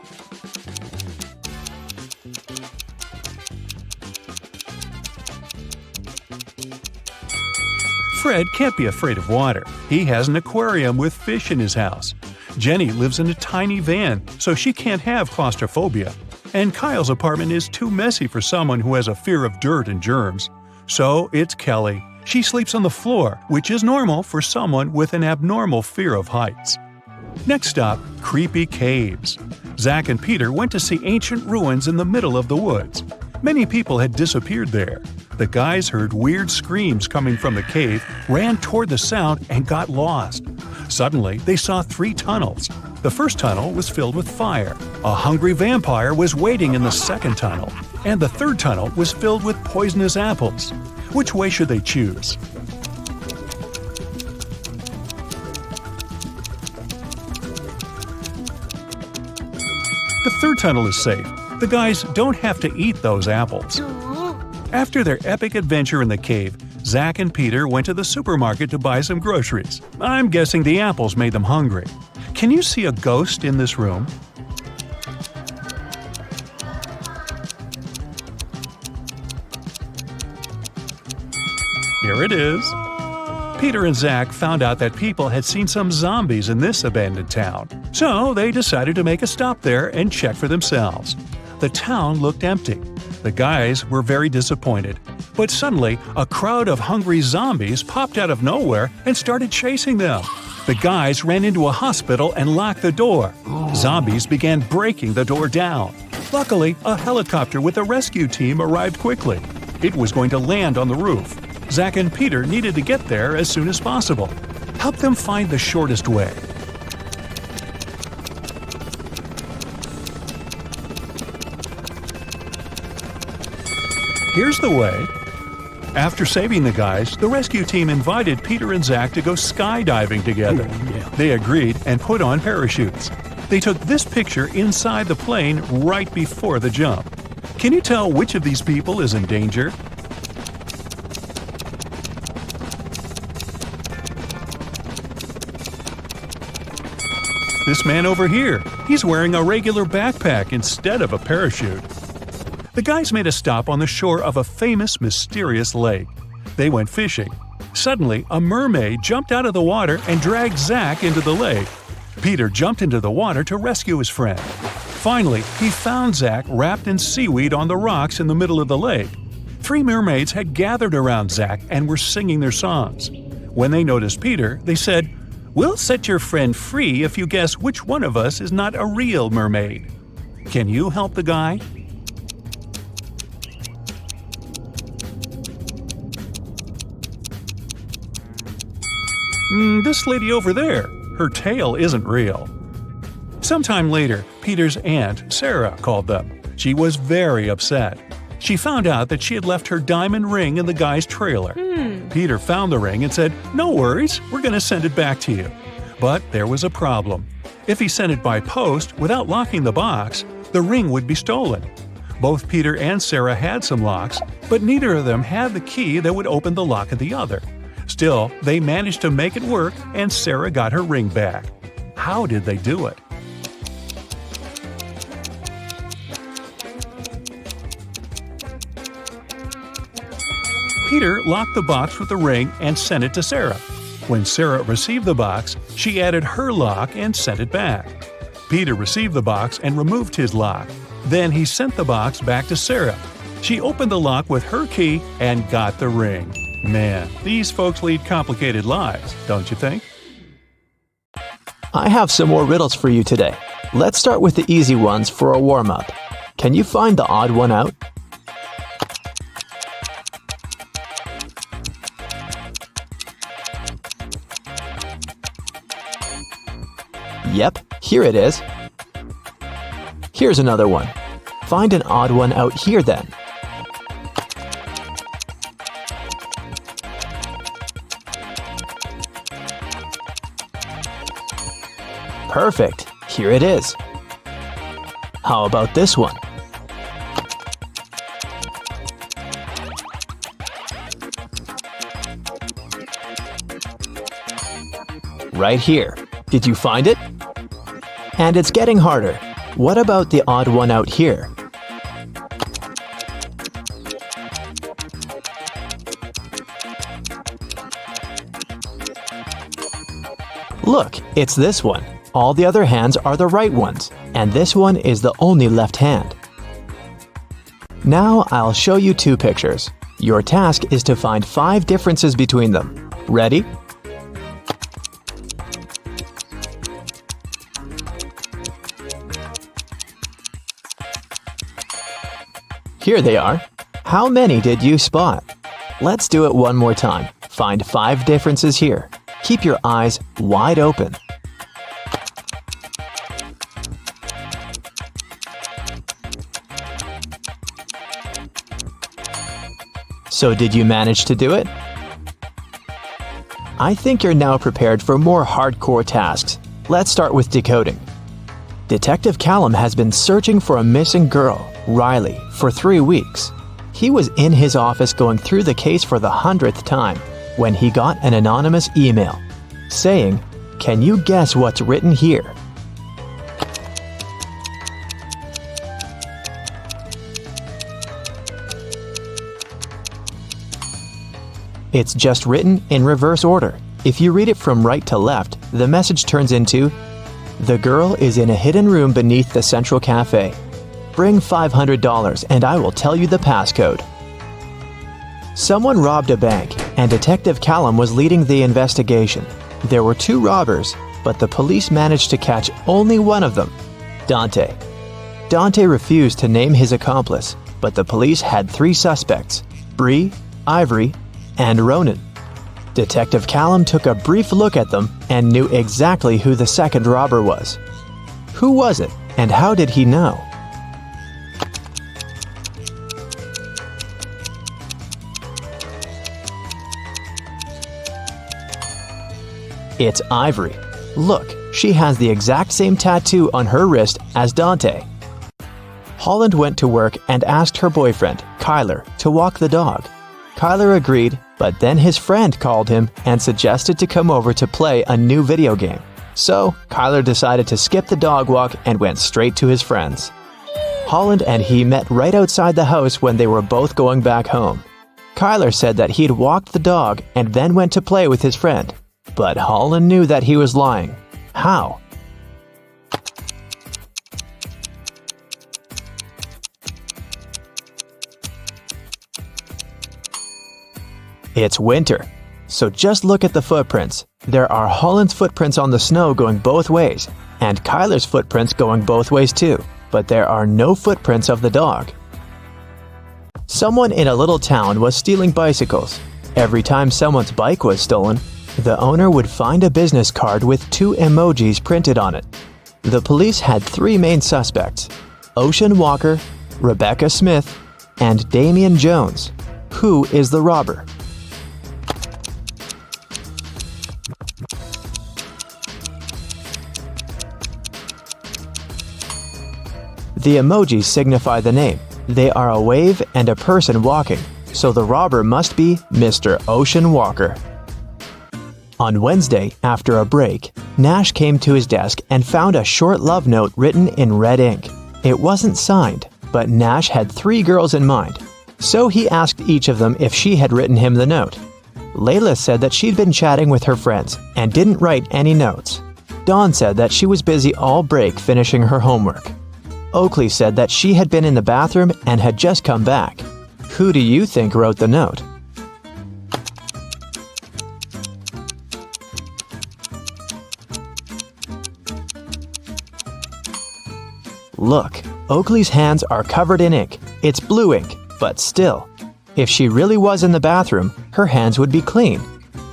Fred can't be afraid of water. He has an aquarium with fish in his house. Jenny lives in a tiny van, so she can't have claustrophobia. And Kyle's apartment is too messy for someone who has a fear of dirt and germs. So it's Kelly. She sleeps on the floor, which is normal for someone with an abnormal fear of heights. Next up, creepy caves. Zach and Peter went to see ancient ruins in the middle of the woods. Many people had disappeared there. The guys heard weird screams coming from the cave, ran toward the sound, and got lost. Suddenly, they saw 3 tunnels. The first tunnel was filled with fire. A hungry vampire was waiting in the second tunnel. And the third tunnel was filled with poisonous apples. Which way should they choose? The third tunnel is safe. The guys don't have to eat those apples. After their epic adventure in the cave, Zach and Peter went to the supermarket to buy some groceries. I'm guessing the apples made them hungry. Can you see a ghost in this room? Here it is. Peter and Zach found out that people had seen some zombies in this abandoned town. So they decided to make a stop there and check for themselves. The town looked empty. The guys were very disappointed. But suddenly, a crowd of hungry zombies popped out of nowhere and started chasing them. The guys ran into a hospital and locked the door. Zombies began breaking the door down. Luckily, a helicopter with a rescue team arrived quickly. It was going to land on the roof. Zach and Peter needed to get there as soon as possible. Help them find the shortest way. Here's the way. After saving the guys, the rescue team invited Peter and Zach to go skydiving together. They agreed and put on parachutes. They took this picture inside the plane right before the jump. Can you tell which of these people is in danger? This man over here, he's wearing a regular backpack instead of a parachute. The guys made a stop on the shore of a famous, mysterious lake. They went fishing. Suddenly, a mermaid jumped out of the water and dragged Zach into the lake. Peter jumped into the water to rescue his friend. Finally, he found Zach wrapped in seaweed on the rocks in the middle of the lake. 3 mermaids had gathered around Zach and were singing their songs. When they noticed Peter, they said, "We'll set your friend free if you guess which one of us is not a real mermaid." Can you help the guy? This lady over there, her tail isn't real. Sometime later, Peter's aunt, Sarah, called them. She was very upset. She found out that she had left her diamond ring in the guy's trailer. Peter found the ring and said, "No worries, we're going to send it back to you." But there was a problem. If he sent it by post without locking the box, the ring would be stolen. Both Peter and Sarah had some locks, but neither of them had the key that would open the lock of the other. Still, they managed to make it work and Sarah got her ring back. How did they do it? Peter locked the box with the ring and sent it to Sarah. When Sarah received the box, she added her lock and sent it back. Peter received the box and removed his lock. Then he sent the box back to Sarah. She opened the lock with her key and got the ring. Man, these folks lead complicated lives, don't you think? I have some more riddles for you today. Let's start with the easy ones for a warm-up. Can you find the odd one out? Yep, here it is. Here's another one. Find an odd one out here then. Perfect, here it is. How about this one? Right here. Did you find it? And it's getting harder. What about the odd one out here? Look, it's this one. All the other hands are the right ones, and this one is the only left hand. Now I'll show you 2 pictures. Your task is to find 5 differences between them. Ready? Here they are. How many did you spot? Let's do it one more time. Find 5 differences here. Keep your eyes wide open. So did you manage to do it? I think you're now prepared for more hardcore tasks. Let's start with decoding. Detective Callum has been searching for a missing girl, Riley, for 3 weeks. He was in his office going through the case for the 100th time when he got an anonymous email saying, "Can you guess what's written here?" It's just written in reverse order. If you read it from right to left, the message turns into, "The girl is in a hidden room beneath the Central Cafe. Bring $500 and I will tell you the passcode." Someone robbed a bank, and Detective Callum was leading the investigation. There were 2 robbers, but the police managed to catch only one of them, Dante. Dante refused to name his accomplice, but the police had 3 suspects, Bree, Ivory, and Ronan. Detective Callum took a brief look at them and knew exactly who the second robber was. Who was it, and how did he know? It's Ivory. Look, she has the exact same tattoo on her wrist as Dante. Holland went to work and asked her boyfriend, Kyler, to walk the dog. Kyler agreed, but then his friend called him and suggested to come over to play a new video game. So, Kyler decided to skip the dog walk and went straight to his friends. Holland and he met right outside the house when they were both going back home. Kyler said that he'd walked the dog and then went to play with his friend. But Holland knew that he was lying. How? It's winter, so just look at the footprints. There are Holland's footprints on the snow going both ways, and Kyler's footprints going both ways too, but there are no footprints of the dog. Someone in a little town was stealing bicycles. Every time someone's bike was stolen, the owner would find a business card with 2 emojis printed on it. The police had 3 main suspects, Ocean Walker, Rebecca Smith, and Damian Jones. Who is the robber? The emojis signify the name. They are a wave and a person walking, so the robber must be Mr. Ocean Walker. On Wednesday, after a break, Nash came to his desk and found a short love note written in red ink. It wasn't signed, but Nash had 3 girls in mind, so he asked each of them if she had written him the note. Layla said that she'd been chatting with her friends and didn't write any notes. Dawn said that she was busy all break finishing her homework. Oakley said that she had been in the bathroom and had just come back. Who do you think wrote the note? Look, Oakley's hands are covered in ink. It's blue ink, but still. If she really was in the bathroom, her hands would be clean.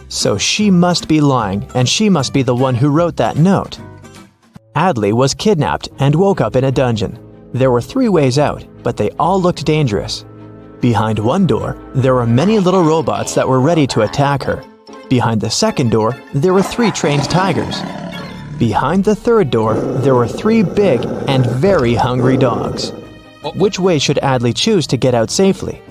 So she must be lying, and she must be the one who wrote that note. Adley was kidnapped and woke up in a dungeon. There were 3 ways out, but they all looked dangerous. Behind one door, there were many little robots that were ready to attack her. Behind the second door, there were 3 trained tigers. Behind the third door, there were 3 big and very hungry dogs. Which way should Adley choose to get out safely?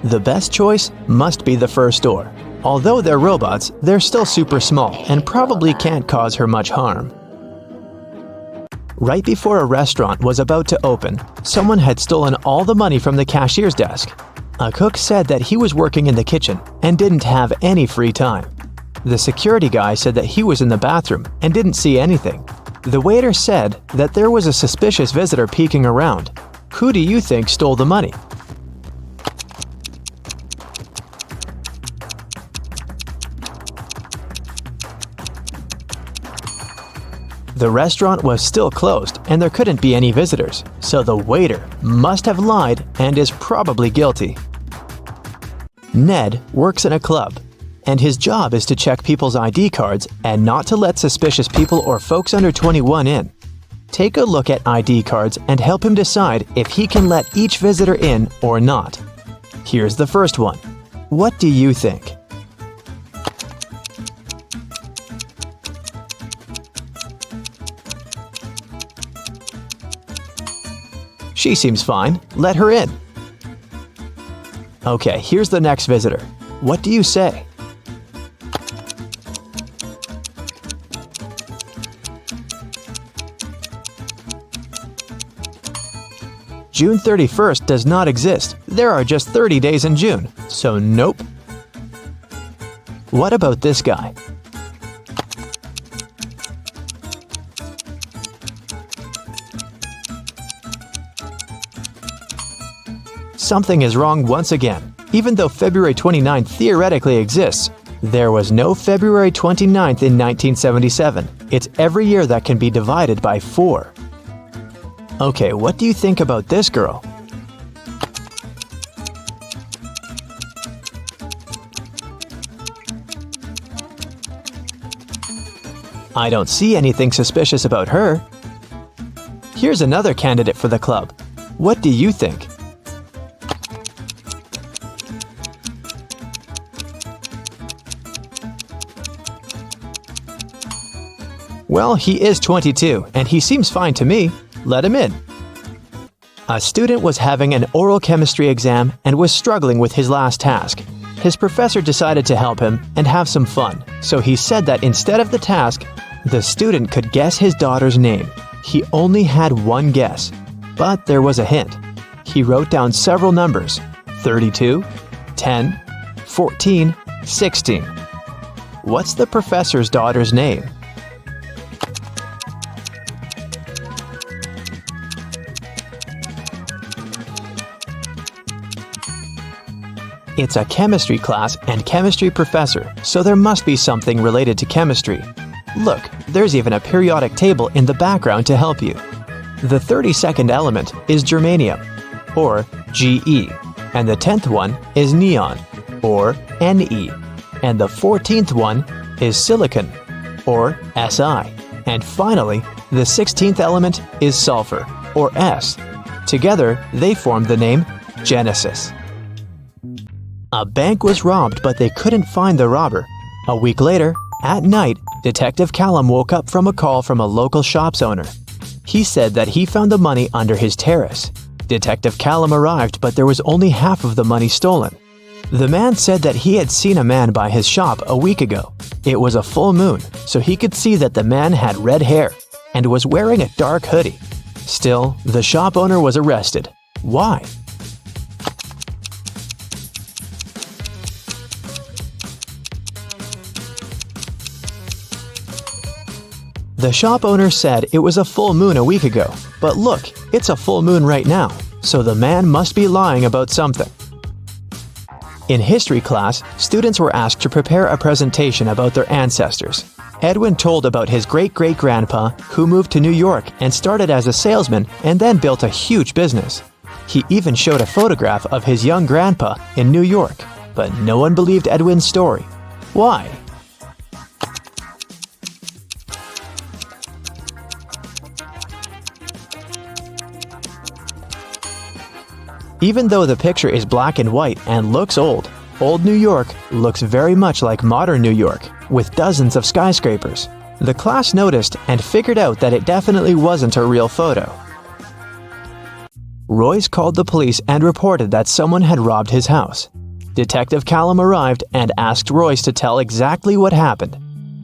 The best choice must be the first door. Although they're robots, they're still super small and probably can't cause her much harm. Right before a restaurant was about to open, someone had stolen all the money from the cashier's desk. A cook said that he was working in the kitchen and didn't have any free time. The security guy said that he was in the bathroom and didn't see anything. The waiter said that there was a suspicious visitor peeking around. Who do you think stole the money? The restaurant was still closed and there couldn't be any visitors, so the waiter must have lied and is probably guilty. Ned works in a club, and his job is to check people's ID cards and not to let suspicious people or folks under 21 in. Take a look at ID cards and help him decide if he can let each visitor in or not. Here's the first one. What do you think? She seems fine. Let her in. Okay, here's the next visitor. What do you say? June 31st does not exist. There are just 30 days in June, so nope. What about this guy? Something is wrong once again. Even though February 29th theoretically exists, there was no February 29th in 1977. It's every year that can be divided by 4. Okay, what do you think about this girl? I don't see anything suspicious about her. Here's another candidate for the club. What do you think? Well, he is 22, and he seems fine to me. Let him in. A student was having an oral chemistry exam and was struggling with his last task. His professor decided to help him and have some fun, so he said that instead of the task, the student could guess his daughter's name. He only had one guess, but there was a hint. He wrote down several numbers: 32, 10, 14, 16. What's the professor's daughter's name? It's a chemistry class and chemistry professor, so there must be something related to chemistry. Look, there's even a periodic table in the background to help you. The 32nd element is germanium, or Ge, and the 10th one is neon, or Ne, and the 14th one is silicon, or Si, and finally, the 16th element is sulfur, or S. Together, they form the name Genesis. A bank was robbed, but they couldn't find the robber. A week later, at night, Detective Callum woke up from a call from a local shop's owner. He said that he found the money under his terrace. Detective Callum arrived, but there was only half of the money stolen. The man said that he had seen a man by his shop a week ago. It was a full moon, so he could see that the man had red hair and was wearing a dark hoodie. Still, the shop owner was arrested. Why? The shop owner said it was a full moon a week ago, but look, it's a full moon right now, so the man must be lying about something. In history class, students were asked to prepare a presentation about their ancestors. Edwin told about his great-great-grandpa who moved to New York and started as a salesman and then built a huge business. He even showed a photograph of his young grandpa in New York, but no one believed Edwin's story. Why? Even though the picture is black and white and looks old, old New York looks very much like modern New York, with dozens of skyscrapers. The class noticed and figured out that it definitely wasn't a real photo. Royce called the police and reported that someone had robbed his house. Detective Callum arrived and asked Royce to tell exactly what happened.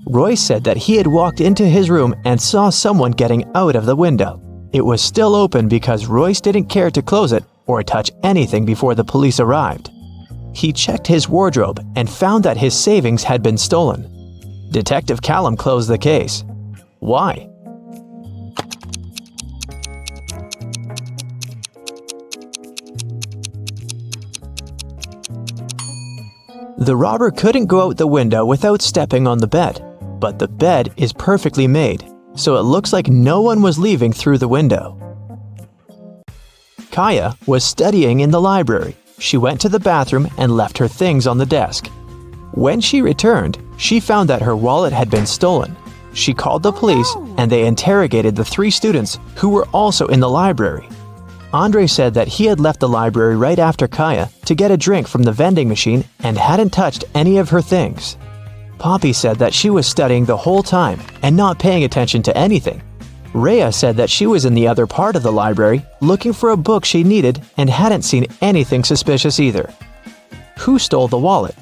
Royce said that he had walked into his room and saw someone getting out of the window. It was still open because Royce didn't care to close it or touch anything before the police arrived. He checked his wardrobe and found that his savings had been stolen. Detective Callum closed the case. Why? The robber couldn't go out the window without stepping on the bed, but the bed is perfectly made, so it looks like no one was leaving through the window. Kaya was studying in the library. She went to the bathroom and left her things on the desk. When she returned, she found that her wallet had been stolen. She called the police and they interrogated the 3 students who were also in the library. Andre said that he had left the library right after Kaya to get a drink from the vending machine and hadn't touched any of her things. Poppy said that she was studying the whole time and not paying attention to anything. Rhea said that she was in the other part of the library looking for a book she needed and hadn't seen anything suspicious either. Who stole the wallet?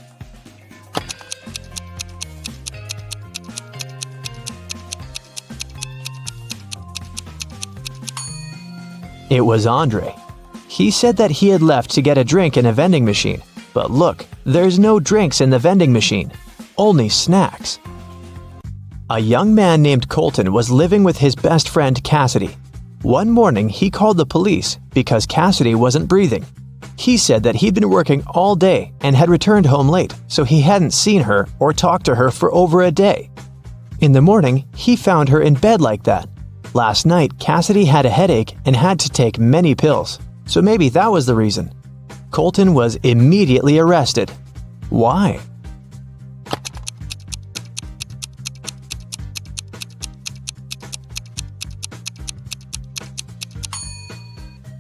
It was Andre. He said that he had left to get a drink in a vending machine, but look, there's no drinks in the vending machine, only snacks. A young man named Colton was living with his best friend Cassidy. One morning, he called the police because Cassidy wasn't breathing. He said that he'd been working all day and had returned home late, so he hadn't seen her or talked to her for over a day. In the morning, he found her in bed like that. Last night, Cassidy had a headache and had to take many pills, so maybe that was the reason. Colton was immediately arrested. Why?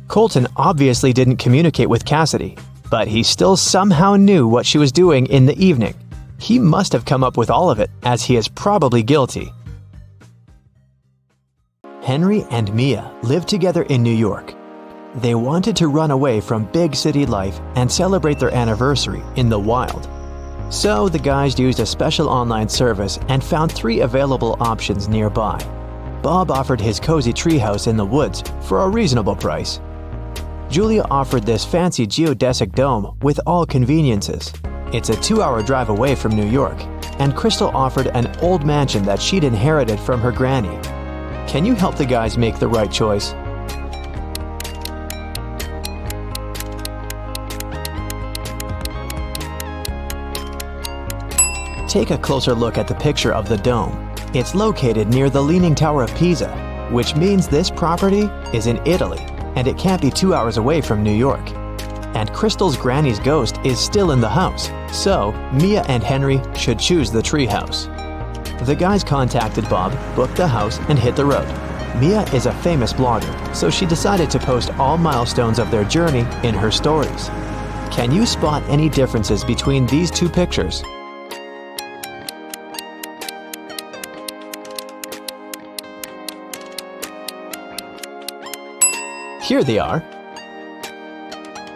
Colton obviously didn't communicate with Cassidy, but he still somehow knew what she was doing in the evening. He must have come up with all of it, as he is probably guilty. Henry and Mia lived together in New York. They wanted to run away from big city life and celebrate their anniversary in the wild. So the guys used a special online service and found 3 available options nearby. Bob offered his cozy treehouse in the woods for a reasonable price. Julia offered this fancy geodesic dome with all conveniences. It's a 2-hour drive away from New York. And Crystal offered an old mansion that she'd inherited from her granny. Can you help the guys make the right choice? Take a closer look at the picture of the dome. It's located near the Leaning Tower of Pisa, which means this property is in Italy, and it can't be 2 hours away from New York. And Crystal's granny's ghost is still in the house, so Mia and Henry should choose the treehouse. The guys contacted Bob, booked the house, and hit the road. Mia is a famous blogger, so she decided to post all milestones of their journey in her stories. Can you spot any differences between these 2 pictures? Here they are.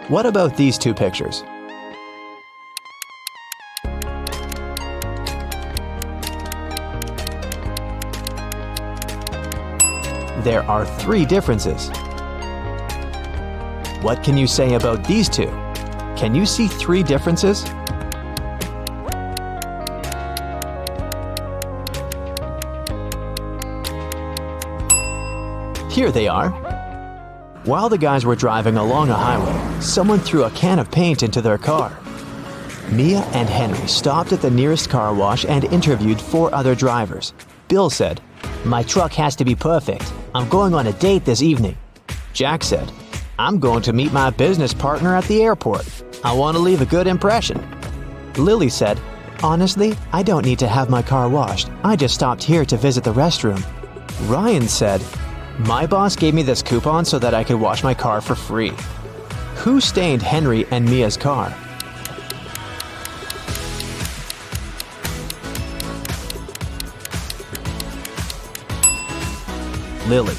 What about these 2 pictures? There are 3 differences. What can you say about these 2? Can you see 3 differences? Here they are. While the guys were driving along a highway, someone threw a can of paint into their car. Mia and Henry stopped at the nearest car wash and interviewed 4 other drivers. Bill said, "My truck has to be perfect. I'm going on a date this evening." Jack said, "I'm going to meet my business partner at the airport. I want to leave a good impression." Lily said, "Honestly, I don't need to have my car washed. I just stopped here to visit the restroom." Ryan said, "My boss gave me this coupon so that I could wash my car for free." Who stained Henry and Mia's car? Lily.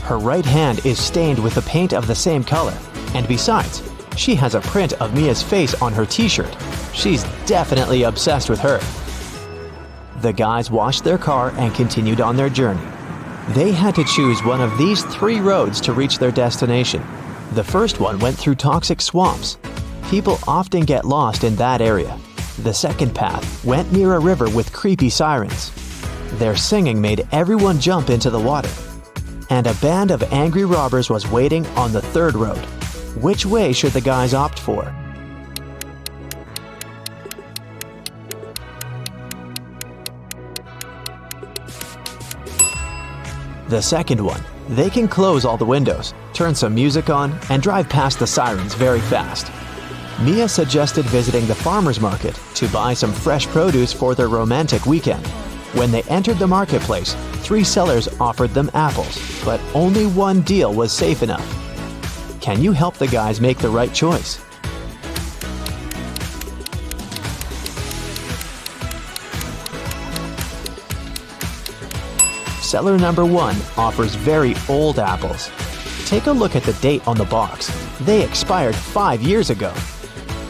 Her right hand is stained with the paint of the same color, and besides, she has a print of Mia's face on her t-shirt. She's definitely obsessed with her. The guys washed their car and continued on their journey. They had to choose one of these 3 roads to reach their destination. The first one went through toxic swamps. People often get lost in that area. The second path went near a river with creepy sirens. Their singing made everyone jump into the water. And a band of angry robbers was waiting on the third road. Which way should the guys opt for? The second one. They can close all the windows, turn some music on, and drive past the sirens very fast. Mia suggested visiting the farmer's market to buy some fresh produce for their romantic weekend. When they entered the marketplace, 3 sellers offered them apples, but only one deal was safe enough. Can you help the guys make the right choice? Seller number 1 offers very old apples. Take a look at the date on the box. They expired 5 years ago.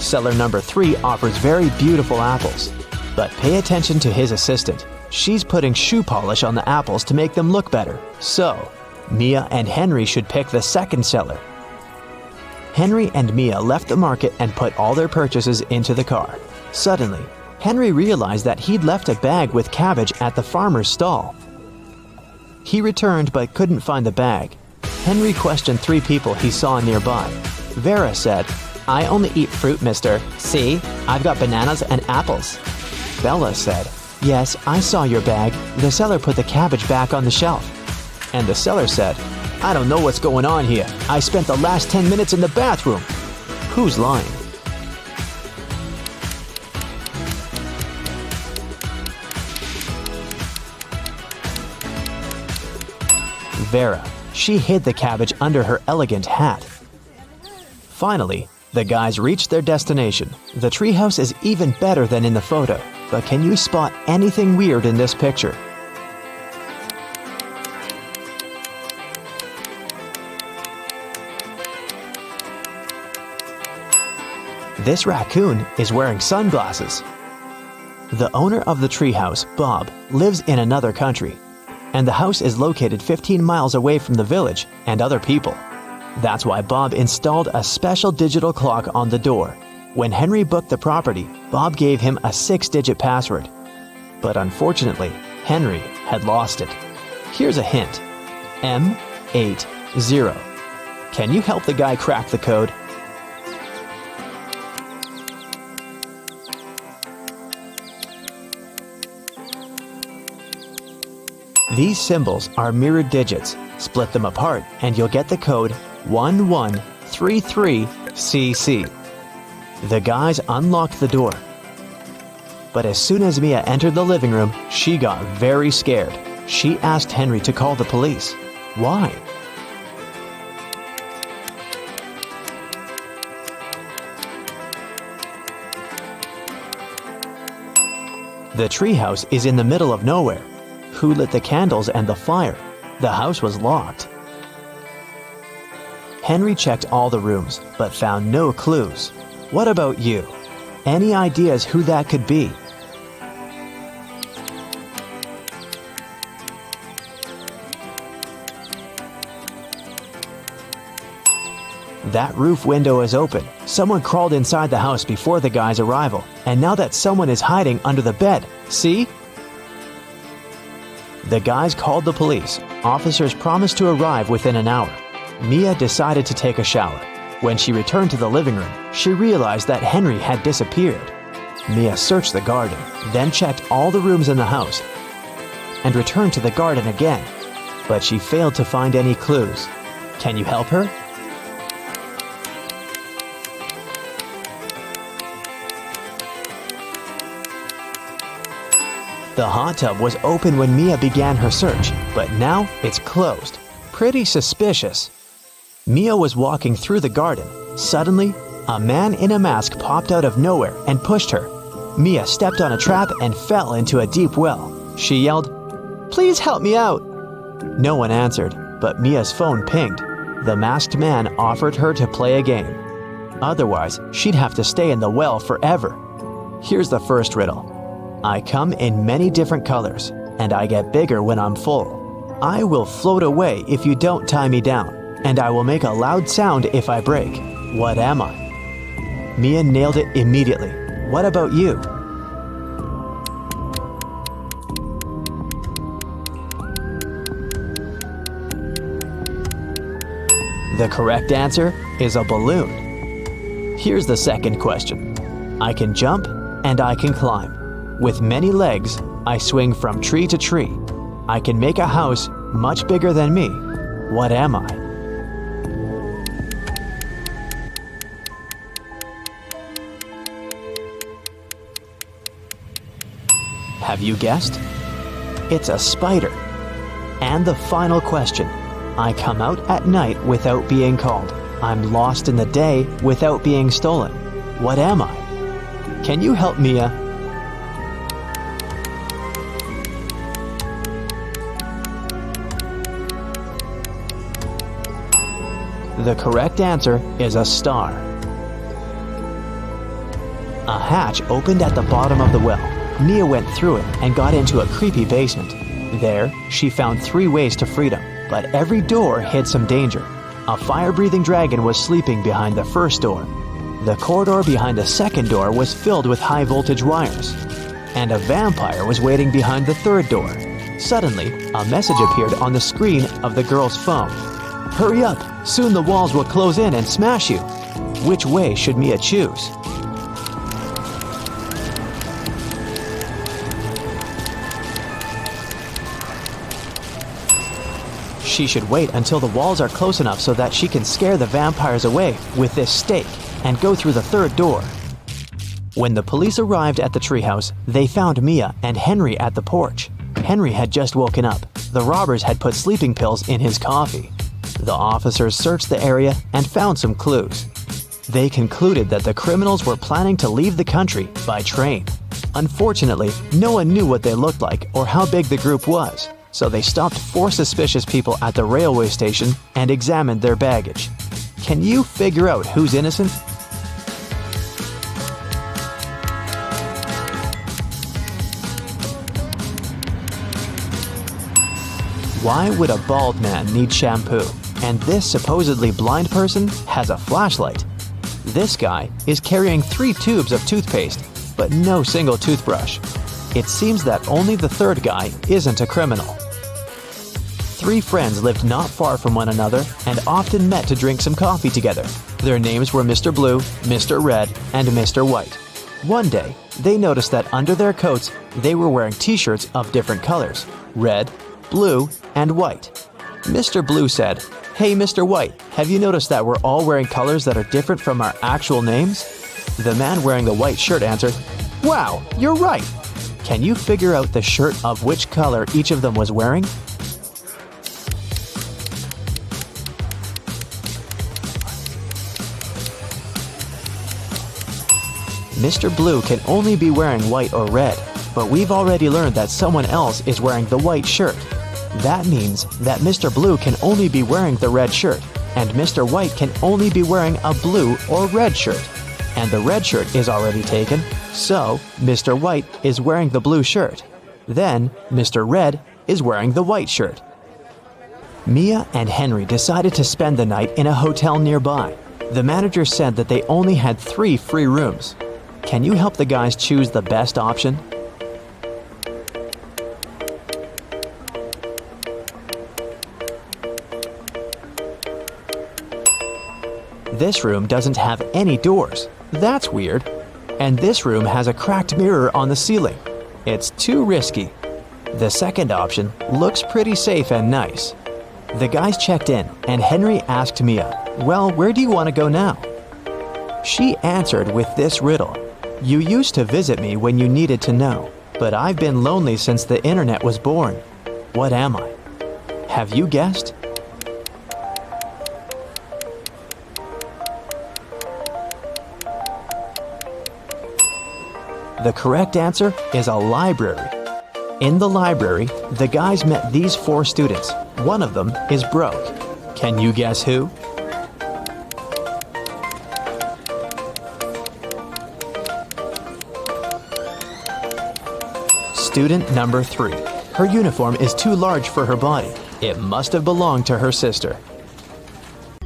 Seller number 3 offers very beautiful apples. But pay attention to his assistant. She's putting shoe polish on the apples to make them look better. So, Mia and Henry should pick the second seller. Henry and Mia left the market and put all their purchases into the car. Suddenly, Henry realized that he'd left a bag with cabbage at the farmer's stall. He returned but couldn't find the bag. Henry questioned 3 people he saw nearby. Vera said, "I only eat fruit, mister. See, I've got bananas and apples." Bella said, "Yes, I saw your bag. The seller put the cabbage back on the shelf." And the seller said, "I don't know what's going on here. I spent the last 10 minutes in the bathroom." Who's lying? Vera. She hid the cabbage under her elegant hat. Finally, the guys reached their destination. The treehouse is even better than in the photo, but can you spot anything weird in this picture? This raccoon is wearing sunglasses. The owner of the treehouse, Bob, lives in another country, and the house is located 15 miles away from the village and other people. That's why Bob installed a special digital clock on the door. When Henry booked the property, Bob gave him a 6-digit password. But unfortunately, Henry had lost it. Here's a hint. M80. Can you help the guy crack the code? These symbols are mirrored digits. Split them apart and you'll get the code 1133CC. The guys unlocked the door. But as soon as Mia entered the living room, she got very scared. She asked Henry to call the police. Why? The treehouse is in the middle of nowhere. Who lit the candles and the fire? The house was locked. Henry checked all the rooms, but found no clues. What about you? Any ideas who that could be? That roof window is open. Someone crawled inside the house before the guy's arrival, and now that someone is hiding under the bed. See? The guys called the police. Officers promised to arrive within an hour. Mia decided to take a shower. When she returned to the living room, she realized that Henry had disappeared. Mia searched the garden, then checked all the rooms in the house, and returned to the garden again. But she failed to find any clues. Can you help her? The hot tub was open when Mia began her search, but now it's closed. Pretty suspicious. Mia was walking through the garden. Suddenly, a man in a mask popped out of nowhere and pushed her. Mia stepped on a trap and fell into a deep well. She yelled, "Please help me out!" No one answered, but Mia's phone pinged. The masked man offered her to play a game. Otherwise, she'd have to stay in the well forever. Here's the first riddle. I come in many different colors, and I get bigger when I'm full. I will float away if you don't tie me down, and I will make a loud sound if I break. What am I? Mia nailed it immediately. What about you? The correct answer is a balloon. Here's the second question. I can jump and I can climb. With many legs, I swing from tree to tree. I can make a house much bigger than me. What am I? Have you guessed? It's a spider. And the final question. I come out at night without being called. I'm lost in the day without being stolen. What am I? Can you help Mia? The correct answer is a star. A hatch opened at the bottom of the well. Mia went through it and got into a creepy basement. There, she found 3 ways to freedom, but every door hid some danger. A fire-breathing dragon was sleeping behind the first door. The corridor behind the second door was filled with high-voltage wires. And a vampire was waiting behind the third door. Suddenly, a message appeared on the screen of the girl's phone. Hurry up! Soon the walls will close in and smash you. Which way should Mia choose? She should wait until the walls are close enough so that she can scare the vampires away with this stake and go through the third door. When the police arrived at the treehouse, they found Mia and Henry at the porch. Henry had just woken up. The robbers had put sleeping pills in his coffee. The officers searched the area and found some clues. They concluded that the criminals were planning to leave the country by train. Unfortunately, no one knew what they looked like or how big the group was, so they stopped 4 suspicious people at the railway station and examined their baggage. Can you figure out who's innocent? Why would a bald man need shampoo? And this supposedly blind person has a flashlight. This guy is carrying 3 tubes of toothpaste, but no single toothbrush. It seems that only the third guy isn't a criminal. 3 friends lived not far from one another and often met to drink some coffee together. Their names were Mr. Blue, Mr. Red, and Mr. White. One day, they noticed that under their coats, they were wearing t-shirts of different colors: red, blue, and white. Mr. Blue said, "Hey, Mr. White, have you noticed that we're all wearing colors that are different from our actual names?" The man wearing the white shirt answered, "Wow, you're right." Can you figure out the shirt of which color each of them was wearing? Mr. Blue can only be wearing white or red, but we've already learned that someone else is wearing the white shirt. That means that Mr. Blue can only be wearing the red shirt, and Mr. White can only be wearing a blue or red shirt. And the red shirt is already taken, so Mr. White is wearing the blue shirt. Then Mr. Red is wearing the white shirt. Mia and Henry decided to spend the night in a hotel nearby. The manager said that they only had 3 free rooms. Can you help the guys choose the best option? This room doesn't have any doors. That's weird. And this room has a cracked mirror on the ceiling. It's too risky. The second option looks pretty safe and nice. The guys checked in, and Henry asked Mia, "Well, where do you want to go now?" She answered with this riddle. "You used to visit me when you needed to know, but I've been lonely since the internet was born. What am I?" Have you guessed? The correct answer is a library. In the library, the guys met these 4 students. One of them is broke. Can you guess who? Student number 3. Her uniform is too large for her body. It must have belonged to her sister.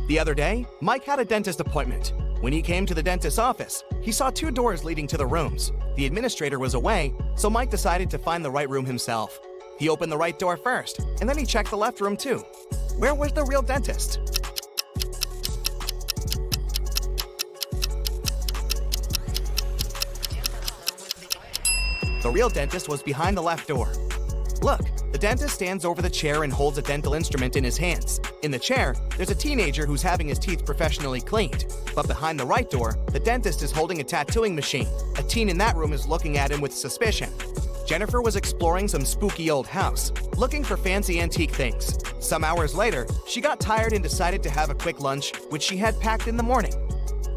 The other day, Mike had a dentist appointment. When he came to the dentist's office, he saw 2 doors leading to the rooms. The administrator was away, so Mike decided to find the right room himself. He opened the right door first, and then he checked the left room too. Where was the real dentist? The real dentist was behind the left door. Look, the dentist stands over the chair and holds a dental instrument in his hands. In the chair, there's a teenager who's having his teeth professionally cleaned. But behind the right door, the dentist is holding a tattooing machine. A teen in that room is looking at him with suspicion. Jennifer was exploring some spooky old house, looking for fancy antique things. Some hours later, she got tired and decided to have a quick lunch, which she had packed in the morning.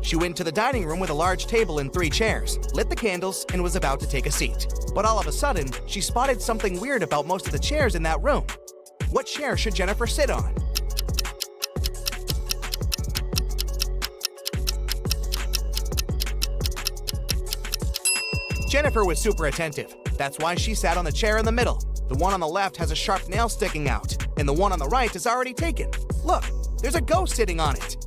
She went to the dining room with a large table and 3 chairs, lit the candles, and was about to take a seat. But all of a sudden, she spotted something weird about most of the chairs in that room. What chair should Jennifer sit on? Jennifer was super attentive. That's why she sat on the chair in the middle. The one on the left has a sharp nail sticking out, and the one on the right is already taken. Look, there's a ghost sitting on it.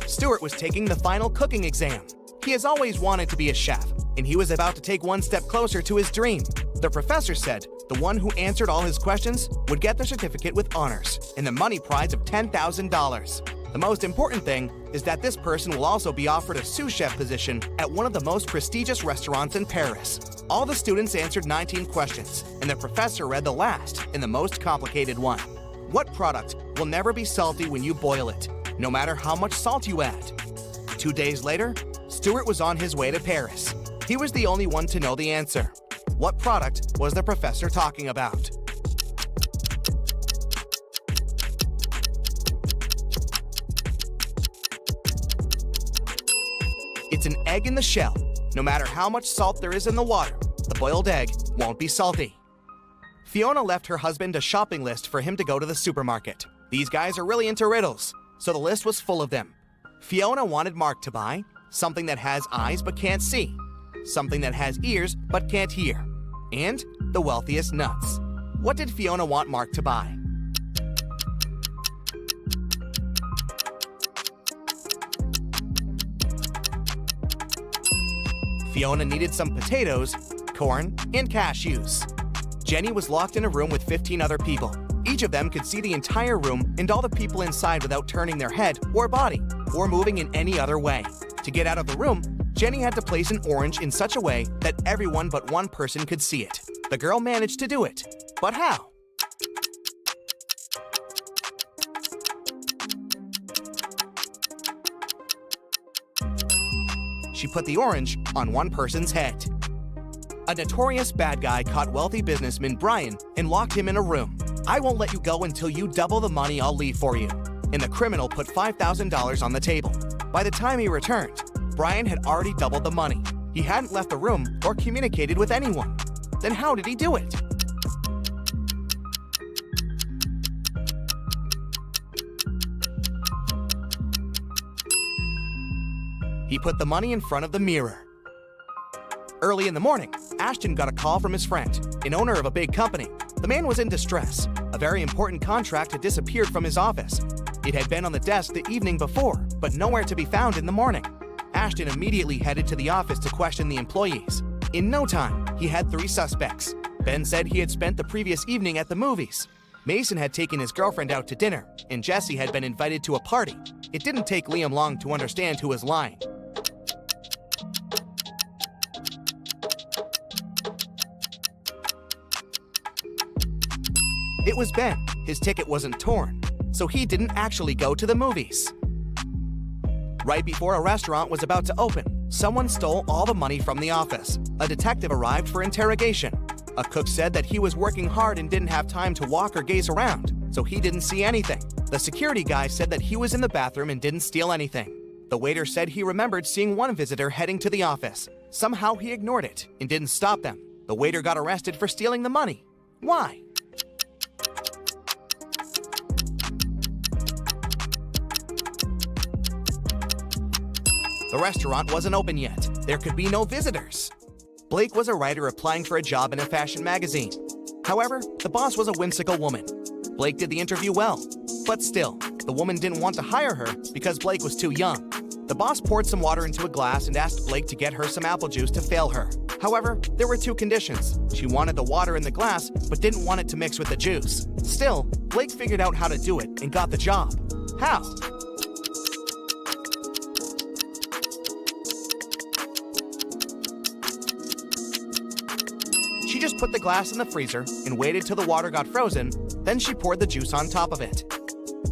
Stuart was taking the final cooking exam. He has always wanted to be a chef, and he was about to take one step closer to his dream. The professor said the one who answered all his questions would get the certificate with honors and the money prize of $10,000. The most important thing is that this person will also be offered a sous chef position at one of the most prestigious restaurants in Paris. All the students answered 19 questions, and the professor read the last and the most complicated one. What product will never be salty when you boil it, no matter how much salt you add? 2 days later, Stuart was on his way to Paris. He was the only one to know the answer. What product was the professor talking about? It's an egg in the shell. No matter how much salt there is in the water, the boiled egg won't be salty. Fiona left her husband a shopping list for him to go to the supermarket. These guys are really into riddles, so the list was full of them. Fiona wanted Mark to buy something that has eyes but can't see, something that has ears but can't hear, and the wealthiest nuts. What did Fiona want Mark to buy? Fiona needed some potatoes, corn, and cashews. Jenny was locked in a room with 15 other people. Each of them could see the entire room and all the people inside without turning their head or body or moving in any other way. To get out of the room, Jenny had to place an orange in such a way that everyone but one person could see it. The girl managed to do it. But how? She put the orange on one person's head. A notorious bad guy caught wealthy businessman Brian and locked him in a room. "I won't let you go until you double the money I'll leave for you." And the criminal put $5,000 on the table. By the time he returned, Brian had already doubled the money. He hadn't left the room or communicated with anyone. Then how did he do it? He put the money in front of the mirror. Early in the morning, Ashton got a call from his friend, an owner of a big company. The man was in distress. A very important contract had disappeared from his office. It had been on the desk the evening before, but nowhere to be found in the morning. Ashton immediately headed to the office to question the employees. In no time, he had 3 suspects. Ben said he had spent the previous evening at the movies. Mason had taken his girlfriend out to dinner, and Jesse had been invited to a party. It didn't take Liam long to understand who was lying. It was Ben. His ticket wasn't torn, so he didn't actually go to the movies. Right before a restaurant was about to open, someone stole all the money from the office. A detective arrived for interrogation. A cook said that he was working hard and didn't have time to walk or gaze around, so he didn't see anything. The security guy said that he was in the bathroom and didn't steal anything. The waiter said he remembered seeing one visitor heading to the office. Somehow he ignored it and didn't stop them. The waiter got arrested for stealing the money. Why? The restaurant wasn't open yet. There could be no visitors. Blake was a writer applying for a job in a fashion magazine. However, the boss was a whimsical woman. Blake did the interview well, but still, the woman didn't want to hire her because Blake was too young. The boss poured some water into a glass and asked Blake to get her some apple juice to fail her. However, there were 2 conditions. She wanted the water in the glass, but didn't want it to mix with the juice. Still, Blake figured out how to do it and got the job. How? first put the glass in the freezer and waited till the water got frozen, then she poured the juice on top of it.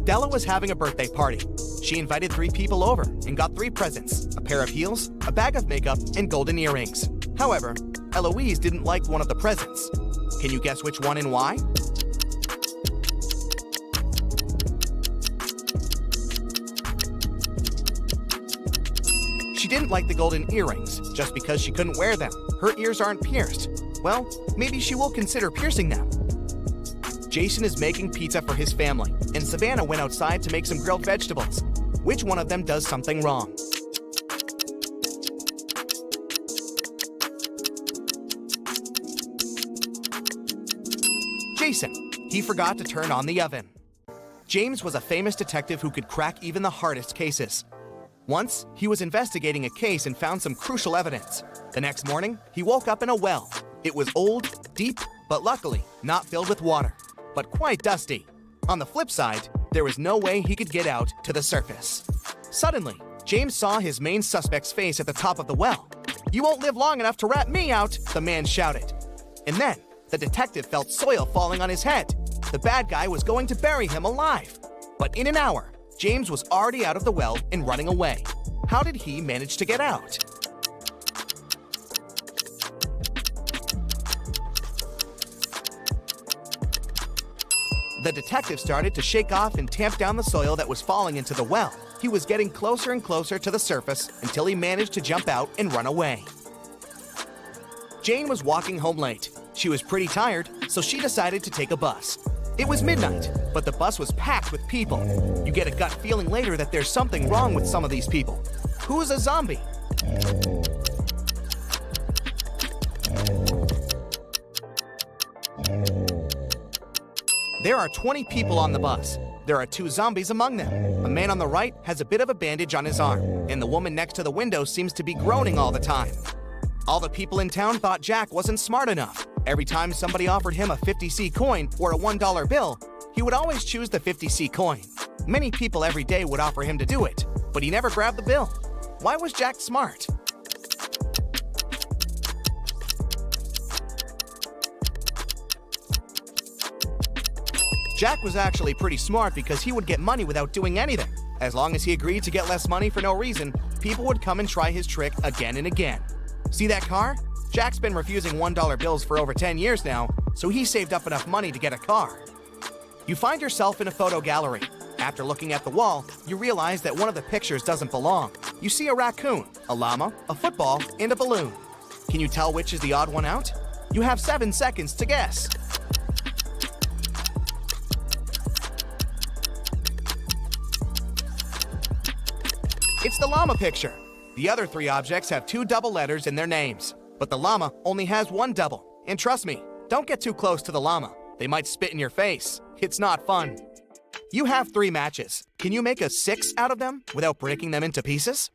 Della was having a birthday party. She invited 3 people over and got 3 presents: a pair of heels, a bag of makeup, and golden earrings. However, Eloise didn't like one of the presents. Can you guess which one and why? She didn't like the golden earrings just because she couldn't wear them. Her ears aren't pierced. Well, maybe she will consider piercing them. Jason is making pizza for his family, and Savannah went outside to make some grilled vegetables. Which one of them does something wrong? Jason. He forgot to turn on the oven. James was a famous detective who could crack even the hardest cases. Once, he was investigating a case and found some crucial evidence. The next morning, he woke up in a well. It was old, deep, but luckily not filled with water, but quite dusty. On the flip side, there was no way he could get out to the surface. Suddenly, James saw his main suspect's face at the top of the well. "You won't live long enough to rat me out," the man shouted. And then, the detective felt soil falling on his head. The bad guy was going to bury him alive. But in an hour, James was already out of the well and running away. How did he manage to get out? The detective started to shake off and tamp down the soil that was falling into the well. He was getting closer and closer to the surface until he managed to jump out and run away. Jane was walking home late. She was pretty tired, so she decided to take a bus. It was midnight, but the bus was packed with people. You get a gut feeling later that there's something wrong with some of these people. Who is a zombie? There are 20 people on the bus. There are 2 zombies among them. A man on the right has a bit of a bandage on his arm, and the woman next to the window seems to be groaning all the time. All the people in town thought Jack wasn't smart enough. Every time somebody offered him a 50c coin or a $1 bill, he would always choose the 50c coin. Many people every day would offer him to do it, but he never grabbed the bill. Why was Jack smart? Jack was actually pretty smart because he would get money without doing anything. As long as he agreed to get less money for no reason, people would come and try his trick again and again. See that car? Jack's been refusing $1 bills for over 10 years now, so he saved up enough money to get a car. You find yourself in a photo gallery. After looking at the wall, you realize that one of the pictures doesn't belong. You see a raccoon, a llama, a football, and a balloon. Can you tell which is the odd one out? You have 7 seconds to guess. It's the llama picture. The other 3 objects have 2 double letters in their names, but the llama only has 1 double. And trust me, don't get too close to the llama. They might spit in your face. It's not fun. You have 3 matches. Can you make a 6 out of them without breaking them into pieces?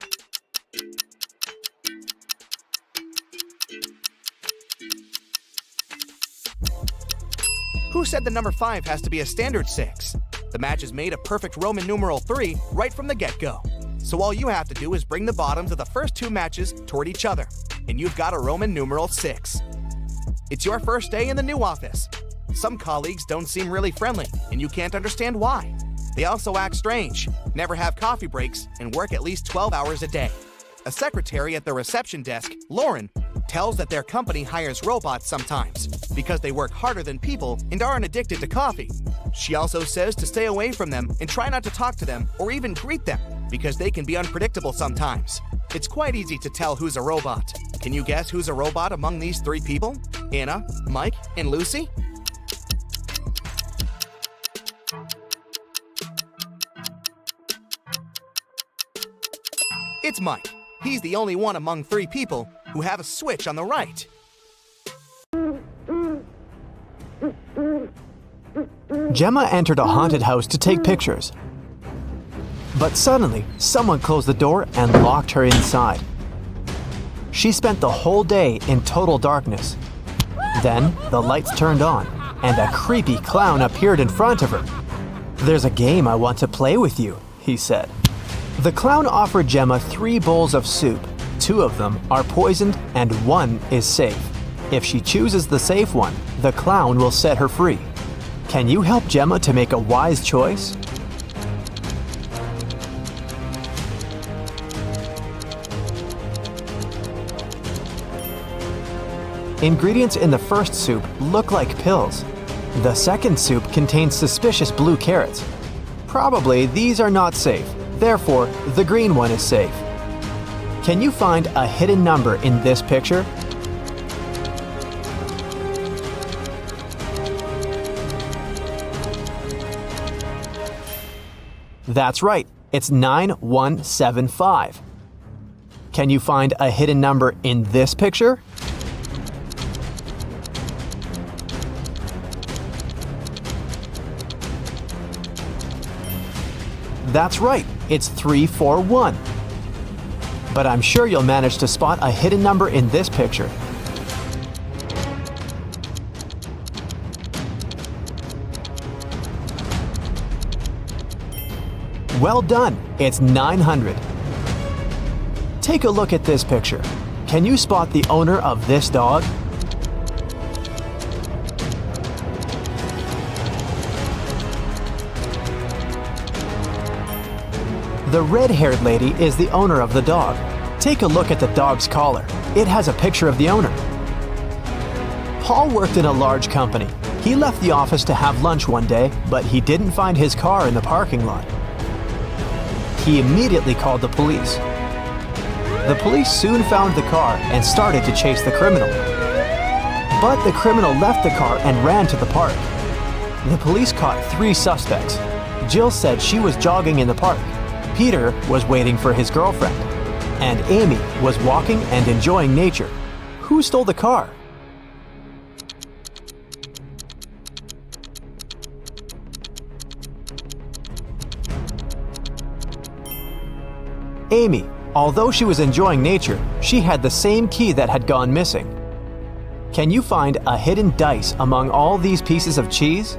Who said the number 5 has to be a standard 6? The match is made a perfect Roman numeral 3 right from the get-go. So all you have to do is bring the bottoms of the first 2 matches toward each other, and you've got a Roman numeral 6. It's your first day in the new office. Some colleagues don't seem really friendly, and you can't understand why. They also act strange, never have coffee breaks, and work at least 12 hours a day. A secretary at the reception desk, Lauren, tells that their company hires robots sometimes because they work harder than people and aren't addicted to coffee. She also says to stay away from them and try not to talk to them or even greet them because they can be unpredictable sometimes. It's quite easy to tell who's a robot. Can you guess who's a robot among these 3 people? Anna, Mike, and Lucy? It's Mike. He's the only one among 3 people who have a switch on the right. Gemma entered a haunted house to take pictures. But suddenly, someone closed the door and locked her inside. She spent the whole day in total darkness. Then, the lights turned on, and a creepy clown appeared in front of her. "There's a game I want to play with you," he said. The clown offered Gemma 3 bowls of soup. 2 of them are poisoned and 1 is safe. If she chooses the safe one, the clown will set her free. Can you help Gemma to make a wise choice? Ingredients in the first soup look like pills. The second soup contains suspicious blue carrots. Probably these are not safe, therefore the green one is safe. Can you find a hidden number in this picture? That's right, it's 9175. Can you find a hidden number in this picture? That's right, it's 341. But I'm sure you'll manage to spot a hidden number in this picture. Well done, it's 900. Take a look at this picture. Can you spot the owner of this dog? The red-haired lady is the owner of the dog. Take a look at the dog's collar. It has a picture of the owner. Paul worked in a large company. He left the office to have lunch one day, but he didn't find his car in the parking lot. He immediately called the police. The police soon found the car and started to chase the criminal. But the criminal left the car and ran to the park. The police caught 3 suspects. Jill said she was jogging in the park. Peter was waiting for his girlfriend. And Amy was walking and enjoying nature. Who stole the car? Amy. Although she was enjoying nature, she had the same key that had gone missing. Can you find a hidden dice among all these pieces of cheese?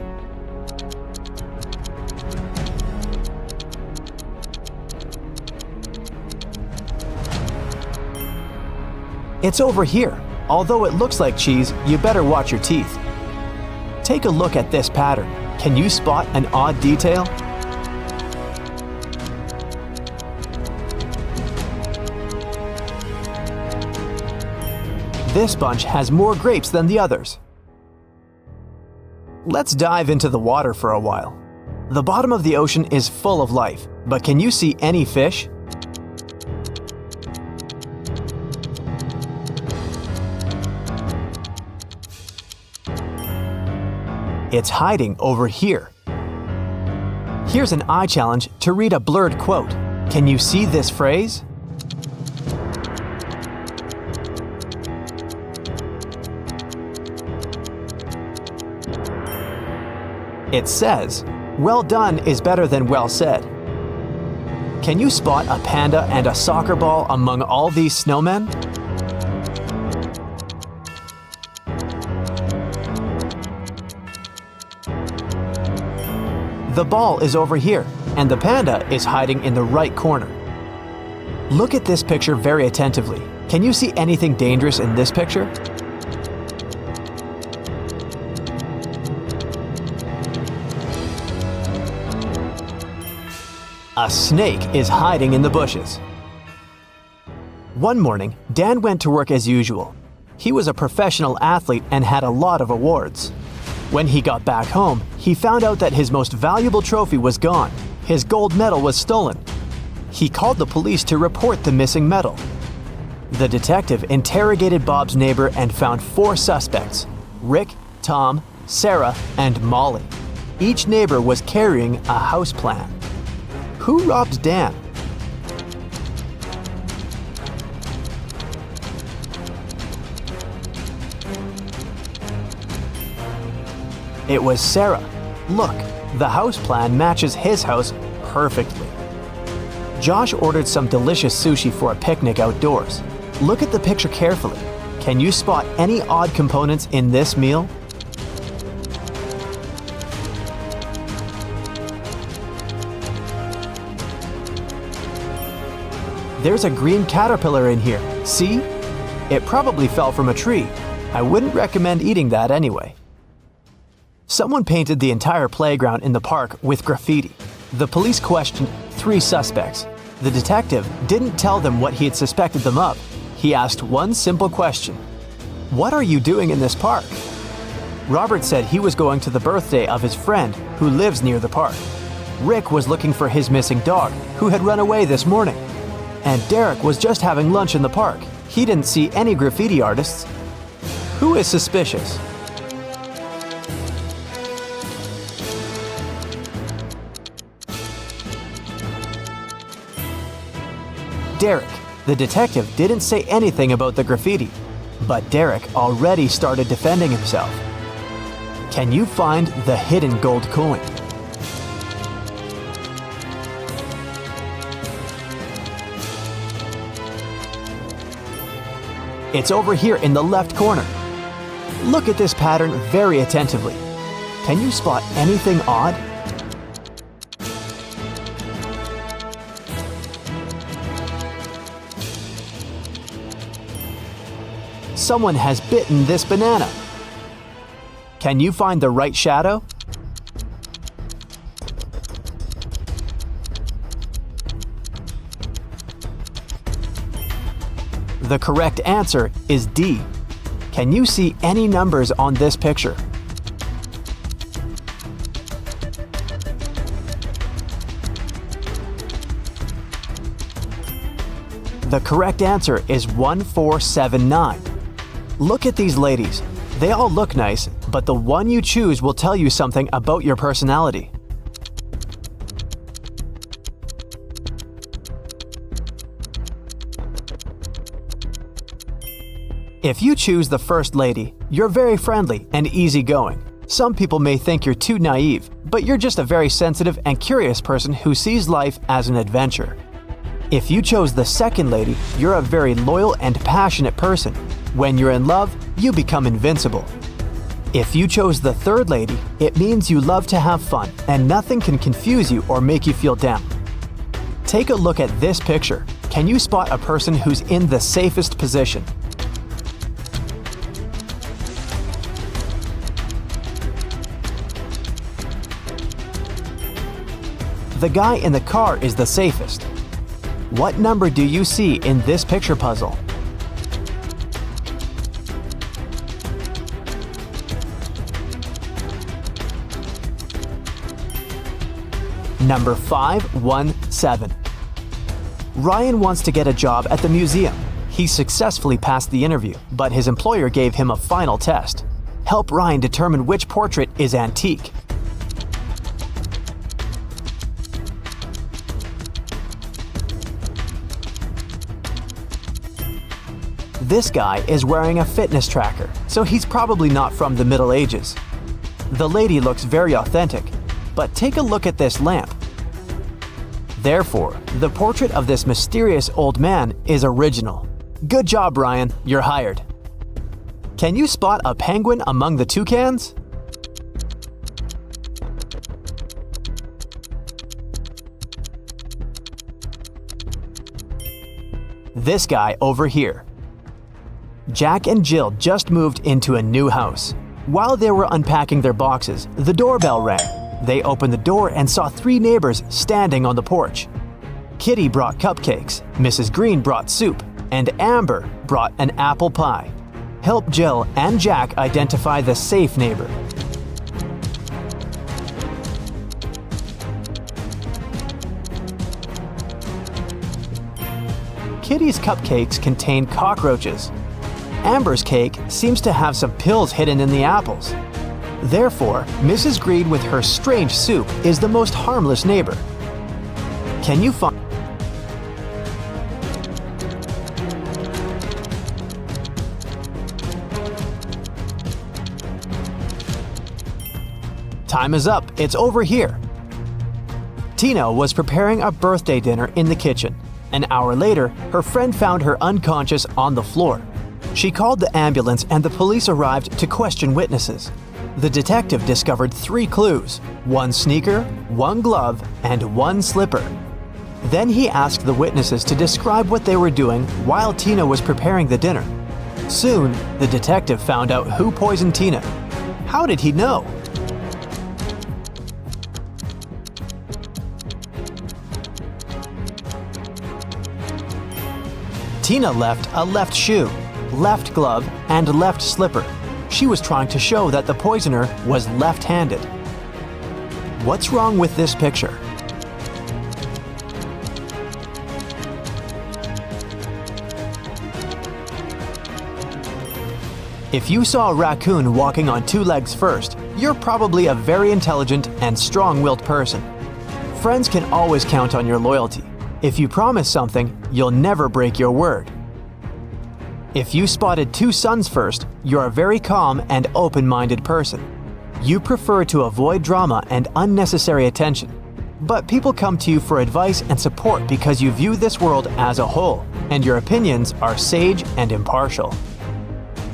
It's over here. Although it looks like cheese, you better watch your teeth. Take a look at this pattern. Can you spot an odd detail? This bunch has more grapes than the others. Let's dive into the water for a while. The bottom of the ocean is full of life, but can you see any fish? It's hiding over here. Here's an eye challenge to read a blurred quote. Can you see this phrase? It says, "Well done is better than well said." Can you spot a panda and a soccer ball among all these snowmen? The ball is over here, and the panda is hiding in the right corner. Look at this picture very attentively. Can you see anything dangerous in this picture? A snake is hiding in the bushes. One morning, Dan went to work as usual. He was a professional athlete and had a lot of awards. When he got back home, he found out that his most valuable trophy was gone. His gold medal was stolen. He called the police to report the missing medal. The detective interrogated Bob's neighbor and found 4 suspects: Rick, Tom, Sarah, and Molly. Each neighbor was carrying a house plan. Who robbed Dan? It was Sarah. Look, the house plan matches his house perfectly. Josh ordered some delicious sushi for a picnic outdoors. Look at the picture carefully. Can you spot any odd components in this meal? There's a green caterpillar in here. See? It probably fell from a tree. I wouldn't recommend eating that anyway. Someone painted the entire playground in the park with graffiti. The police questioned 3 suspects. The detective didn't tell them what he had suspected them of. He asked one simple question: "What are you doing in this park?" Robert said he was going to the birthday of his friend who lives near the park. Rick was looking for his missing dog, who had run away this morning. And Derek was just having lunch in the park. He didn't see any graffiti artists. Who is suspicious? Derek. The detective didn't say anything about the graffiti, but Derek already started defending himself. Can you find the hidden gold coin? It's over here in the left corner. Look at this pattern very attentively. Can you spot anything odd? Someone has bitten this banana. Can you find the right shadow? The correct answer is D. Can you see any numbers on this picture? The correct answer is 1479. Look at these ladies. They all look nice, but the one you choose will tell you something about your personality. If you choose the first lady, you're very friendly and easygoing. Some people may think you're too naive, but you're just a very sensitive and curious person who sees life as an adventure. If you chose the second lady, you're a very loyal and passionate person. When you're in love, you become invincible. If you chose the third lady, it means you love to have fun and nothing can confuse you or make you feel down. Take a look at this picture. Can you spot a person who's in the safest position? The guy in the car is the safest. What number do you see in this picture puzzle? Number 517. Ryan wants to get a job at the museum. He successfully passed the interview, but his employer gave him a final test. Help Ryan determine which portrait is antique. This guy is wearing a fitness tracker, so he's probably not from the Middle Ages. The lady looks very authentic, but take a look at this lamp. Therefore, the portrait of this mysterious old man is original. Good job, Ryan, you're hired. Can you spot a penguin among the toucans? This guy over here. Jack and Jill just moved into a new house. While they were unpacking their boxes, the doorbell rang. They opened the door and saw 3 neighbors standing on the porch. Kitty brought cupcakes, Mrs. Green brought soup, and Amber brought an apple pie. Help Jill and Jack identify the safe neighbor. Kitty's cupcakes contain cockroaches. Amber's cake seems to have some pills hidden in the apples. Therefore, Mrs. Green with her strange soup is the most harmless neighbor. Can you find... Time is up. It's over here. Tina was preparing a birthday dinner in the kitchen. An hour later, her friend found her unconscious on the floor. She called the ambulance and the police arrived to question witnesses. The detective discovered 3 clues: 1 sneaker, 1 glove, and 1 slipper. Then he asked the witnesses to describe what they were doing while Tina was preparing the dinner. Soon, the detective found out who poisoned Tina. How did he know? Tina left a left shoe, left glove, and left slipper. She was trying to show that the poisoner was left-handed. What's wrong with this picture? If you saw a raccoon walking on two legs first, you're probably a very intelligent and strong-willed person. Friends can always count on your loyalty. If you promise something, you'll never break your word. If you spotted two suns first, you're a very calm and open-minded person. You prefer to avoid drama and unnecessary attention. But people come to you for advice and support because you view this world as a whole, and your opinions are sage and impartial.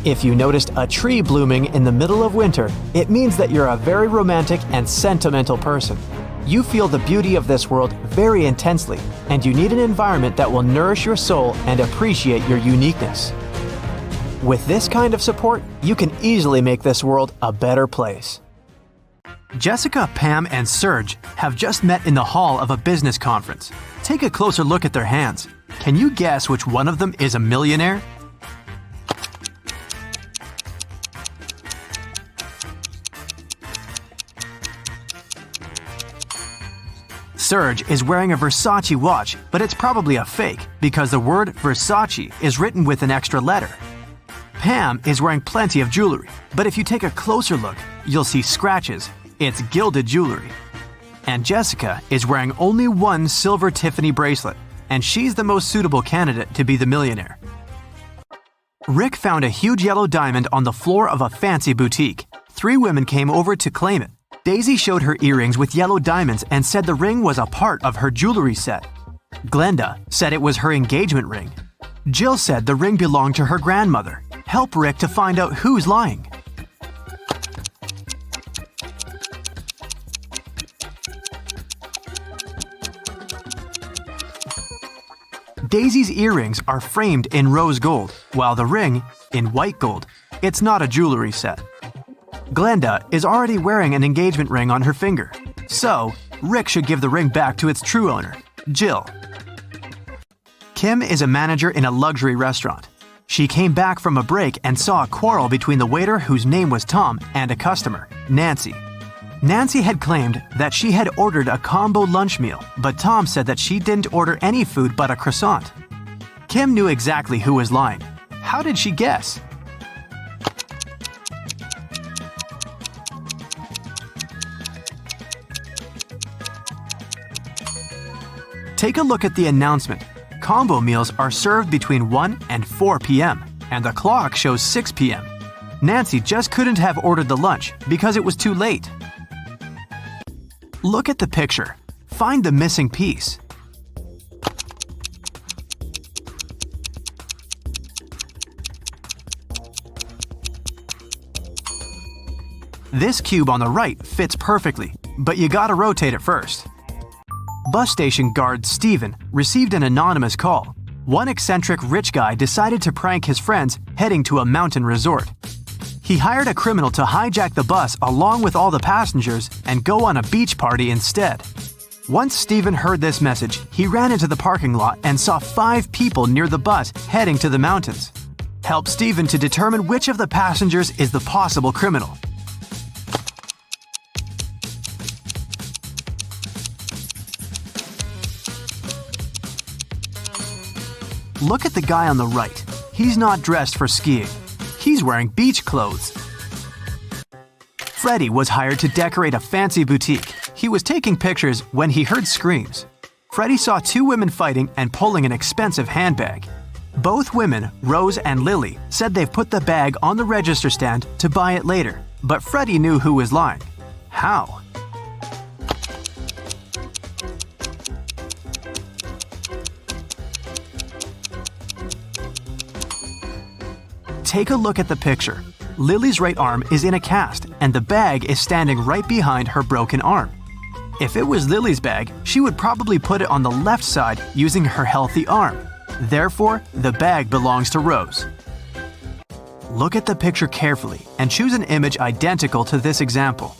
If you noticed a tree blooming in the middle of winter, it means that you're a very romantic and sentimental person. You feel the beauty of this world very intensely, and you need an environment that will nourish your soul and appreciate your uniqueness. With this kind of support, you can easily make this world a better place. Jessica, Pam, and Serge have just met in the hall of a business conference. Take a closer look at their hands. Can you guess which one of them is a millionaire? Serge is wearing a Versace watch, but it's probably a fake because the word Versace is written with an extra letter. Pam is wearing plenty of jewelry, but if you take a closer look, you'll see scratches. It's gilded jewelry. And Jessica is wearing only one silver Tiffany bracelet, and she's the most suitable candidate to be the millionaire. Rick found a huge yellow diamond on the floor of a fancy boutique. 3 women came over to claim it. Daisy showed her earrings with yellow diamonds and said the ring was a part of her jewelry set. Glenda said it was her engagement ring. Jill said the ring belonged to her grandmother. Help Rick to find out who's lying. Daisy's earrings are framed in rose gold, while the ring in white gold. It's not a jewelry set. Glenda is already wearing an engagement ring on her finger, so Rick should give the ring back to its true owner, Jill. Kim is a manager in a luxury restaurant. She came back from a break and saw a quarrel between the waiter whose name was Tom and a customer, Nancy. Nancy had claimed that she had ordered a combo lunch meal, but Tom said that she didn't order any food but a croissant. Kim knew exactly who was lying. How did she guess? Take a look at the announcement. Combo meals are served between 1 and 4 p.m., and the clock shows 6 p.m. Nancy just couldn't have ordered the lunch because it was too late. Look at the picture. Find the missing piece. This cube on the right fits perfectly, but you gotta rotate it first. Bus station guard Steven received an anonymous call. One eccentric rich guy decided to prank his friends heading to a mountain resort. He hired a criminal to hijack the bus along with all the passengers and go on a beach party instead. Once Steven heard this message, he ran into the parking lot and saw 5 people near the bus heading to the mountains. Help Steven to determine which of the passengers is the possible criminal. Look at the guy on the right. He's not dressed for skiing. He's wearing beach clothes. Freddie was hired to decorate a fancy boutique. He was taking pictures when he heard screams. Freddie saw 2 women fighting and pulling an expensive handbag. Both women, Rose and Lily, said they've put the bag on the register stand to buy it later, but Freddie knew who was lying. How? Take a look at the picture. Lily's right arm is in a cast, and the bag is standing right behind her broken arm. If it was Lily's bag, she would probably put it on the left side using her healthy arm. Therefore, the bag belongs to Rose. Look at the picture carefully and choose an image identical to this example.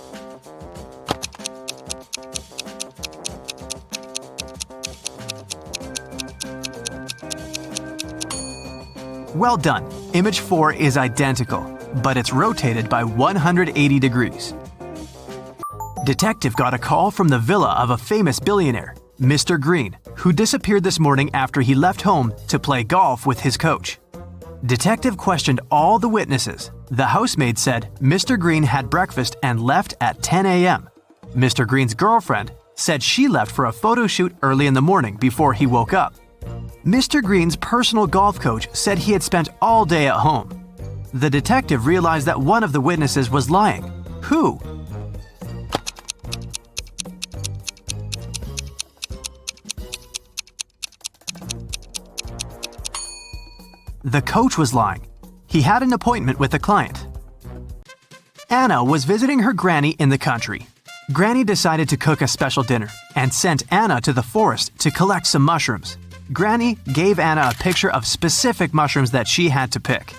Well done. Image 4 is identical, but it's rotated by 180 degrees. Detective got a call from the villa of a famous billionaire, Mr. Green, who disappeared this morning after he left home to play golf with his coach. Detective questioned all the witnesses. The housemaid said Mr. Green had breakfast and left at 10 a.m. Mr. Green's girlfriend said she left for a photo shoot early in the morning before he woke up. Mr. Green's personal golf coach said he had spent all day at home. The detective realized that one of the witnesses was lying. Who? The coach was lying. He had an appointment with a client. Anna was visiting her granny in the country. Granny decided to cook a special dinner and sent Anna to the forest to collect some mushrooms. Granny gave Anna a picture of specific mushrooms that she had to pick.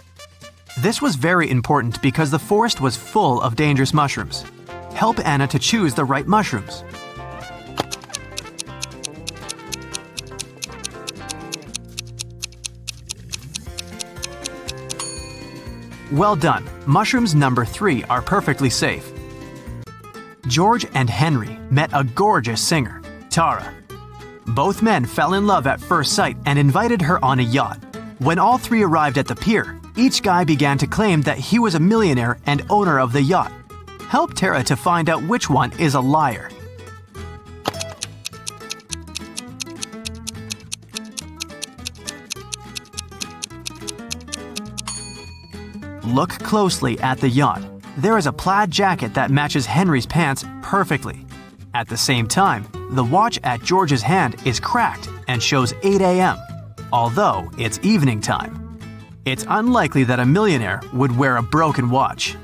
This was very important because the forest was full of dangerous mushrooms. Help Anna to choose the right mushrooms. Well done. Mushrooms number 3 are perfectly safe. George and Henry met a gorgeous singer, Tara. Both men fell in love at first sight and invited her on a yacht. When all three arrived at the pier, each guy began to claim that he was a millionaire and owner of the yacht. Help Tara to find out which one is a liar. Look closely at the yacht. There is a plaid jacket that matches Henry's pants perfectly. At the same time, the watch at George's hand is cracked and shows 8 a.m., although it's evening time. It's unlikely that a millionaire would wear a broken watch.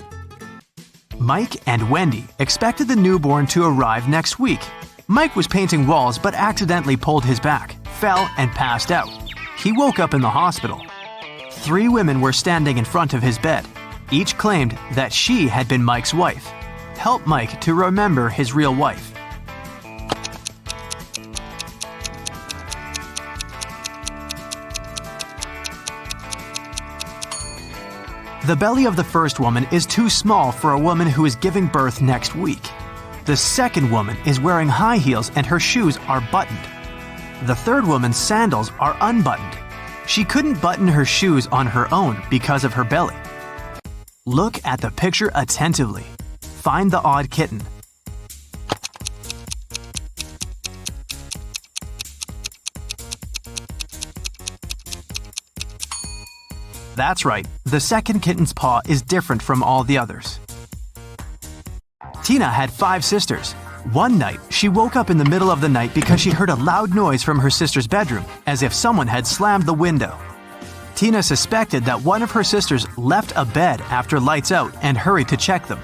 Mike and Wendy expected the newborn to arrive next week. Mike was painting walls but accidentally pulled his back, fell, and passed out. He woke up in the hospital. 3 women were standing in front of his bed. Each claimed that she had been Mike's wife. Help Mike to remember his real wife. The belly of the first woman is too small for a woman who is giving birth next week. The second woman is wearing high heels and her shoes are buttoned. The third woman's sandals are unbuttoned. She couldn't button her shoes on her own because of her belly. Look at the picture attentively. Find the odd kitten. That's right, the second kitten's paw is different from all the others. Tina had 5 sisters. One night, she woke up in the middle of the night because she heard a loud noise from her sister's bedroom, as if someone had slammed the window. Tina suspected that one of her sisters left a bed after lights out and hurried to check them.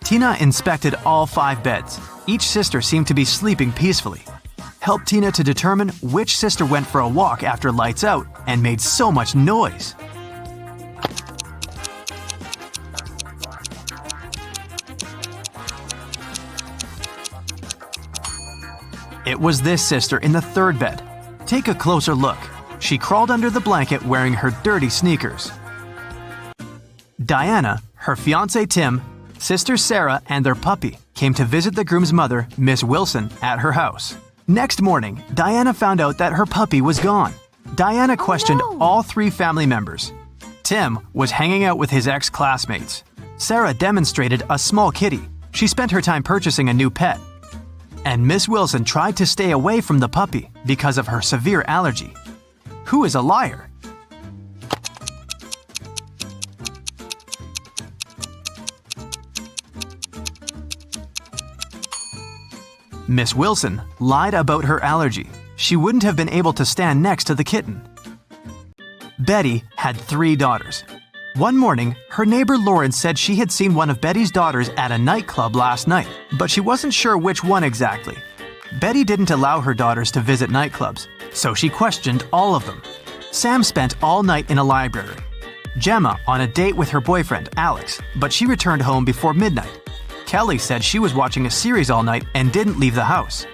Tina inspected all 5 beds. Each sister seemed to be sleeping peacefully. Help Tina to determine which sister went for a walk after lights out and made so much noise. It was this sister in the third bed. Take a closer look. She crawled under the blanket wearing her dirty sneakers. Diana, her fiancé Tim, sister Sarah, and their puppy came to visit the groom's mother, Miss Wilson, at her house. Next morning, Diana found out that her puppy was gone. Diana questioned all 3 family members. Tim was hanging out with his ex-classmates. Sarah demonstrated a small kitty. She spent her time purchasing a new pet. And Miss Wilson tried to stay away from the puppy because of her severe allergy. Who is a liar? Miss Wilson lied about her allergy. She wouldn't have been able to stand next to the kitten. Betty had 3 daughters. One morning, her neighbor Lauren said she had seen one of Betty's daughters at a nightclub last night, but she wasn't sure which one exactly. Betty didn't allow her daughters to visit nightclubs, so she questioned all of them. Sam spent all night in a library. Gemma on a date with her boyfriend, Alex, but she returned home before midnight. Kelly said she was watching a series all night and didn't leave the house.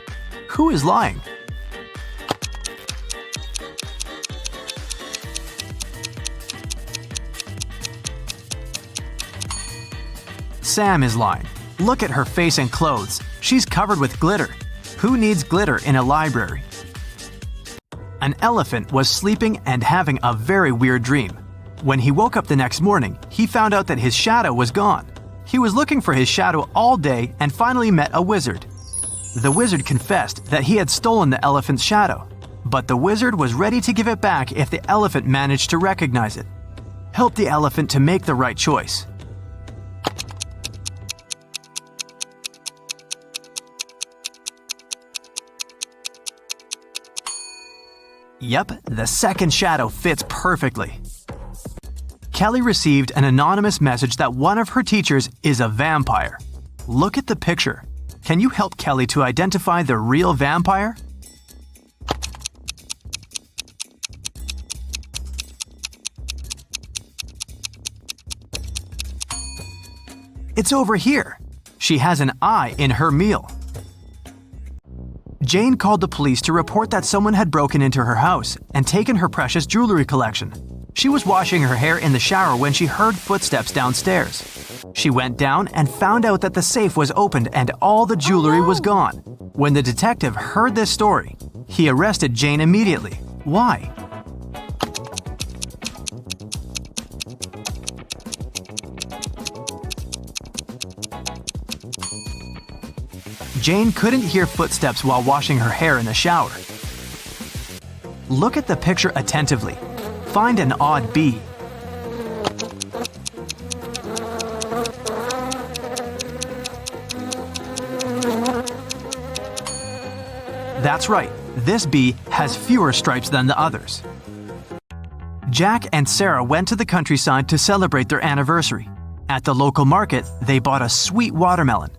Who is lying? Sam is lying. Look at her face and clothes. She's covered with glitter. Who needs glitter in a library? An elephant was sleeping and having a very weird dream. When he woke up the next morning, he found out that his shadow was gone. He was looking for his shadow all day and finally met a wizard. The wizard confessed that he had stolen the elephant's shadow, but the wizard was ready to give it back if the elephant managed to recognize it. Help the elephant to make the right choice. Yep, the second shadow fits perfectly. Kelly received an anonymous message that one of her teachers is a vampire. Look at the picture. Can you help Kelly to identify the real vampire? It's over here. She has an eye in her meal. Jane called the police to report that someone had broken into her house and taken her precious jewelry collection. She was washing her hair in the shower when she heard footsteps downstairs. She went down and found out that the safe was opened and all the jewelry was gone. When the detective heard this story, he arrested Jane immediately. Why? Jane couldn't hear footsteps while washing her hair in the shower. Look at the picture attentively. Find an odd bee. That's right, this bee has fewer stripes than the others. Jack and Sarah went to the countryside to celebrate their anniversary. At the local market, they bought a sweet watermelon.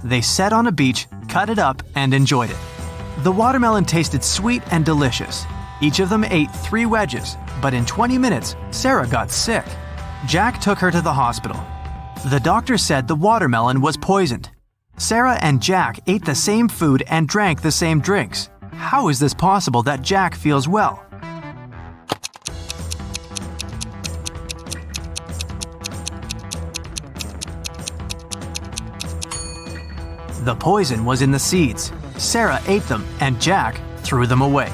They sat on a beach, cut it up, and enjoyed it. The watermelon tasted sweet and delicious. Each of them ate 3 wedges, but in 20 minutes, Sarah got sick. Jack took her to the hospital. The doctor said the watermelon was poisoned. Sarah and Jack ate the same food and drank the same drinks. How is this possible that Jack feels well? The poison was in the seeds. Sarah ate them and Jack threw them away.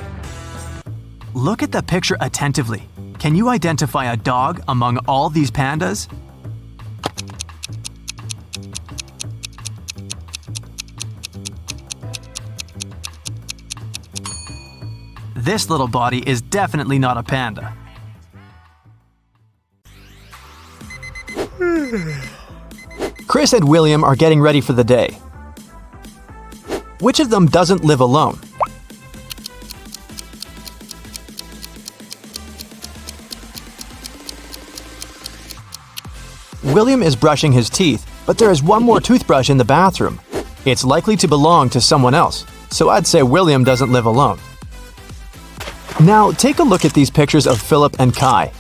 Look at the picture attentively. Can you identify a dog among all these pandas? This little body is definitely not a panda. Chris and William are getting ready for the day. Which of them doesn't live alone? William is brushing his teeth, but there is one more toothbrush in the bathroom. It's likely to belong to someone else, so I'd say William doesn't live alone. Now, take a look at these pictures of Philip and Kai.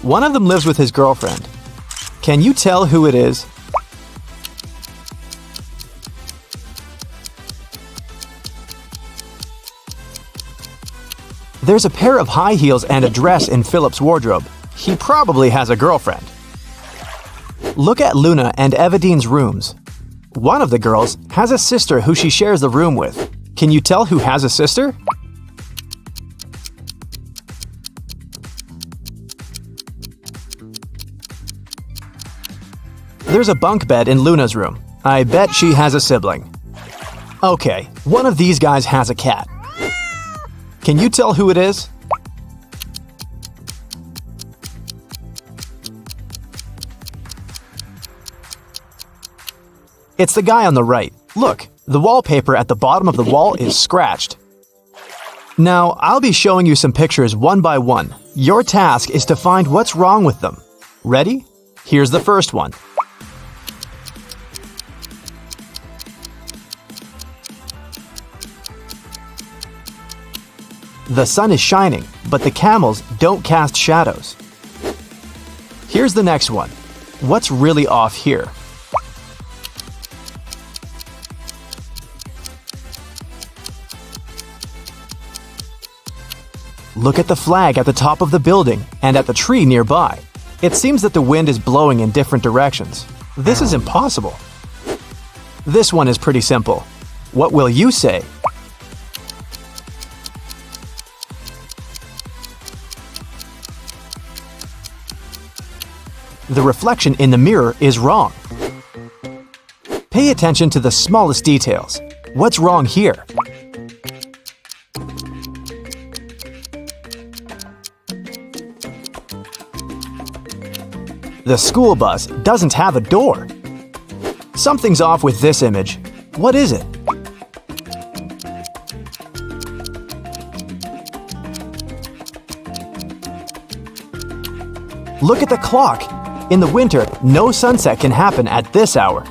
One of them lives with his girlfriend. Can you tell who it is? There's a pair of high heels and a dress in Philip's wardrobe. He probably has a girlfriend. Look at Luna and Evadine's rooms. One of the girls has a sister who she shares the room with. Can you tell who has a sister? There's a bunk bed in Luna's room. I bet she has a sibling. Okay, one of these guys has a cat. Can you tell who it is? It's the guy on the right. Look, the wallpaper at the bottom of the wall is scratched. Now, I'll be showing you some pictures one by one. Your task is to find what's wrong with them. Ready? Here's the first one. The sun is shining, but the camels don't cast shadows. Here's the next one. What's really off here? Look at the flag at the top of the building and at the tree nearby. It seems that the wind is blowing in different directions. This is impossible. This one is pretty simple. What will you say? The reflection in the mirror is wrong. Pay attention to the smallest details. What's wrong here? The school bus doesn't have a door. Something's off with this image. What is it? Look at the clock. In the winter, no sunset can happen at this hour.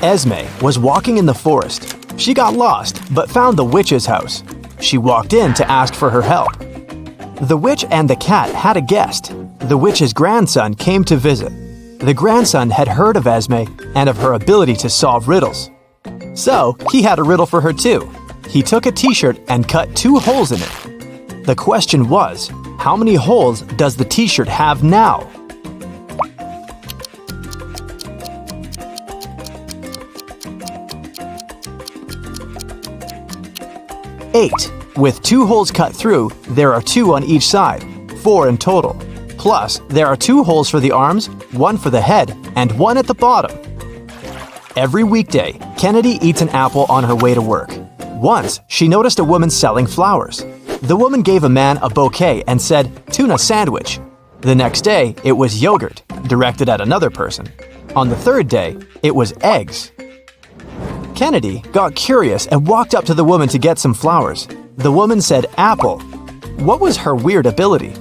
Esme was walking in the forest. She got lost, but found the witch's house. She walked in to ask for her help. The witch and the cat had a guest. The witch's grandson came to visit. The grandson had heard of Esme and of her ability to solve riddles. So, he had a riddle for her too. He took a t-shirt and cut 2 holes in it. The question was, how many holes does the t-shirt have now? Eight. With 2 holes cut through, there are 2 on each side, 4 in total. Plus, there are 2 holes for the arms, 1 for the head, and 1 at the bottom. Every weekday, Kennedy eats an apple on her way to work. Once, she noticed a woman selling flowers. The woman gave a man a bouquet and said, "Tuna sandwich." The next day, it was yogurt, directed at another person. On the 3rd day, it was eggs. Kennedy got curious and walked up to the woman to get some flowers. The woman said apple. What was her weird ability?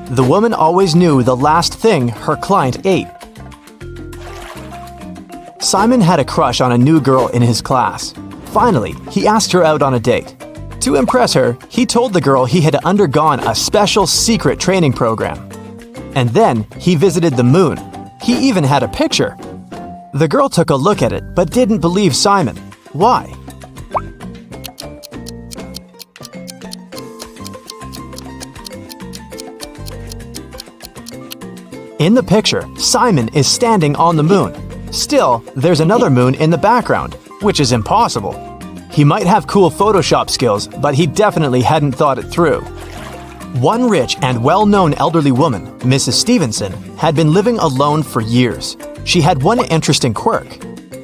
The woman always knew the last thing her client ate. Simon had a crush on a new girl in his class. Finally, he asked her out on a date. To impress her, he told the girl he had undergone a special secret training program. And then he visited the moon. He even had a picture. The girl took a look at it but didn't believe Simon. Why? In the picture, Simon is standing on the moon. Still, there's another moon in the background, which is impossible. He might have cool Photoshop skills, but he definitely hadn't thought it through. One rich and well-known elderly woman, Mrs. Stevenson, had been living alone for years. She had one interesting quirk.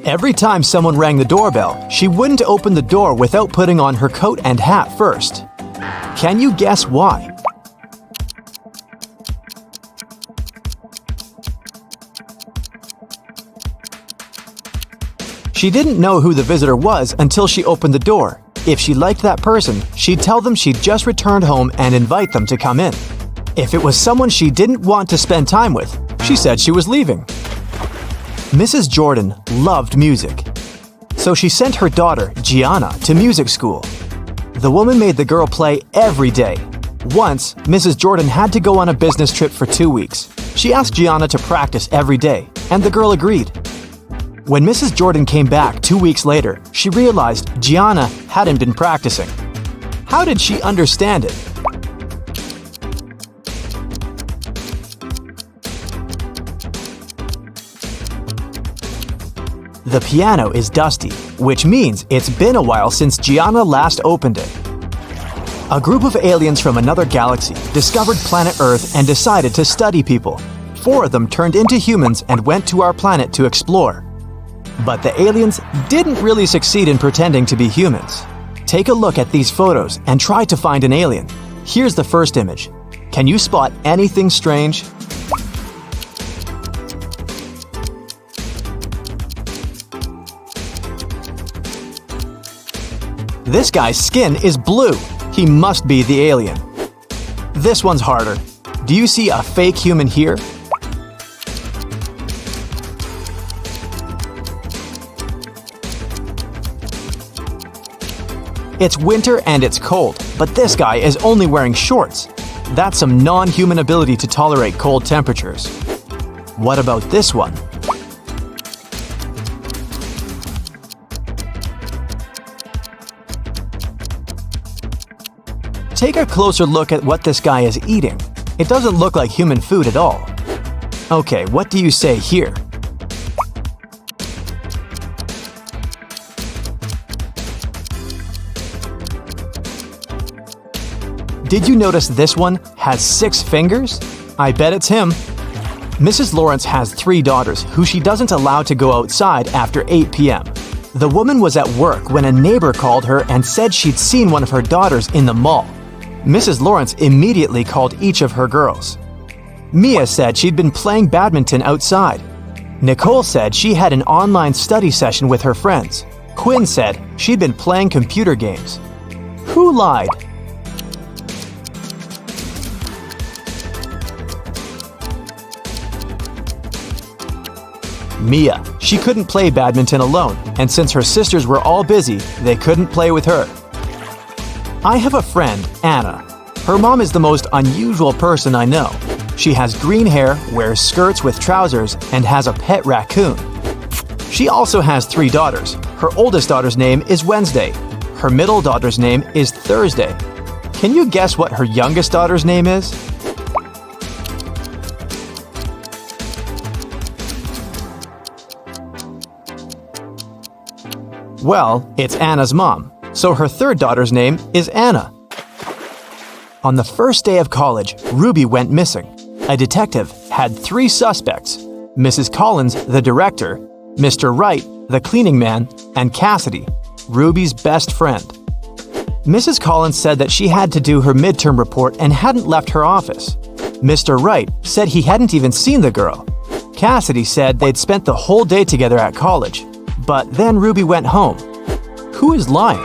Every time someone rang the doorbell, she wouldn't open the door without putting on her coat and hat first. Can you guess why? She didn't know who the visitor was until she opened the door. If she liked that person, she'd tell them she'd just returned home and invite them to come in. If it was someone she didn't want to spend time with, she said she was leaving. Mrs. Jordan loved music, so she sent her daughter, Gianna, to music school. The woman made the girl play every day. Once, Mrs. Jordan had to go on a business trip for 2 weeks. She asked Gianna to practice every day, and the girl agreed. When Mrs. Jordan came back 2 weeks later, she realized Gianna hadn't been practicing. How did she understand it? The piano is dusty, which means it's been a while since Gianna last opened it. A group of aliens from another galaxy discovered planet Earth and decided to study people. 4 of them turned into humans and went to our planet to explore. But the aliens didn't really succeed in pretending to be humans. Take a look at these photos and try to find an alien. Here's the first image. Can you spot anything strange? This guy's skin is blue. He must be the alien. This one's harder. Do you see a fake human here? It's winter and it's cold, but this guy is only wearing shorts. That's some non-human ability to tolerate cold temperatures. What about this one? Take a closer look at what this guy is eating. It doesn't look like human food at all. Okay, what do you say here? Did you notice this one has 6 fingers? I bet it's him. Mrs. Lawrence has 3 daughters who she doesn't allow to go outside after 8 p.m. The woman was at work when a neighbor called her and said she'd seen one of her daughters in the mall. Mrs. Lawrence immediately called each of her girls. Mia said she'd been playing badminton outside. Nicole said she had an online study session with her friends. Quinn said she'd been playing computer games. Who lied? Mia. She couldn't play badminton alone, and since her sisters were all busy, they couldn't play with her. I have a friend, Anna. Her mom is the most unusual person I know. She has green hair, wears skirts with trousers, and has a pet raccoon. She also has 3 daughters. Her oldest daughter's name is Wednesday. Her middle daughter's name is Thursday. Can you guess what her youngest daughter's name is? Well, it's Anna's mom, so her third daughter's name is Anna. On the first day of college, Ruby went missing. A detective had 3 suspects: Mrs. Collins, the director, Mr. Wright, the cleaning man, and Cassidy, Ruby's best friend. Mrs. Collins said that she had to do her midterm report and hadn't left her office. Mr. Wright said he hadn't even seen the girl. Cassidy said they'd spent the whole day together at college. But then Ruby went home. Who is lying?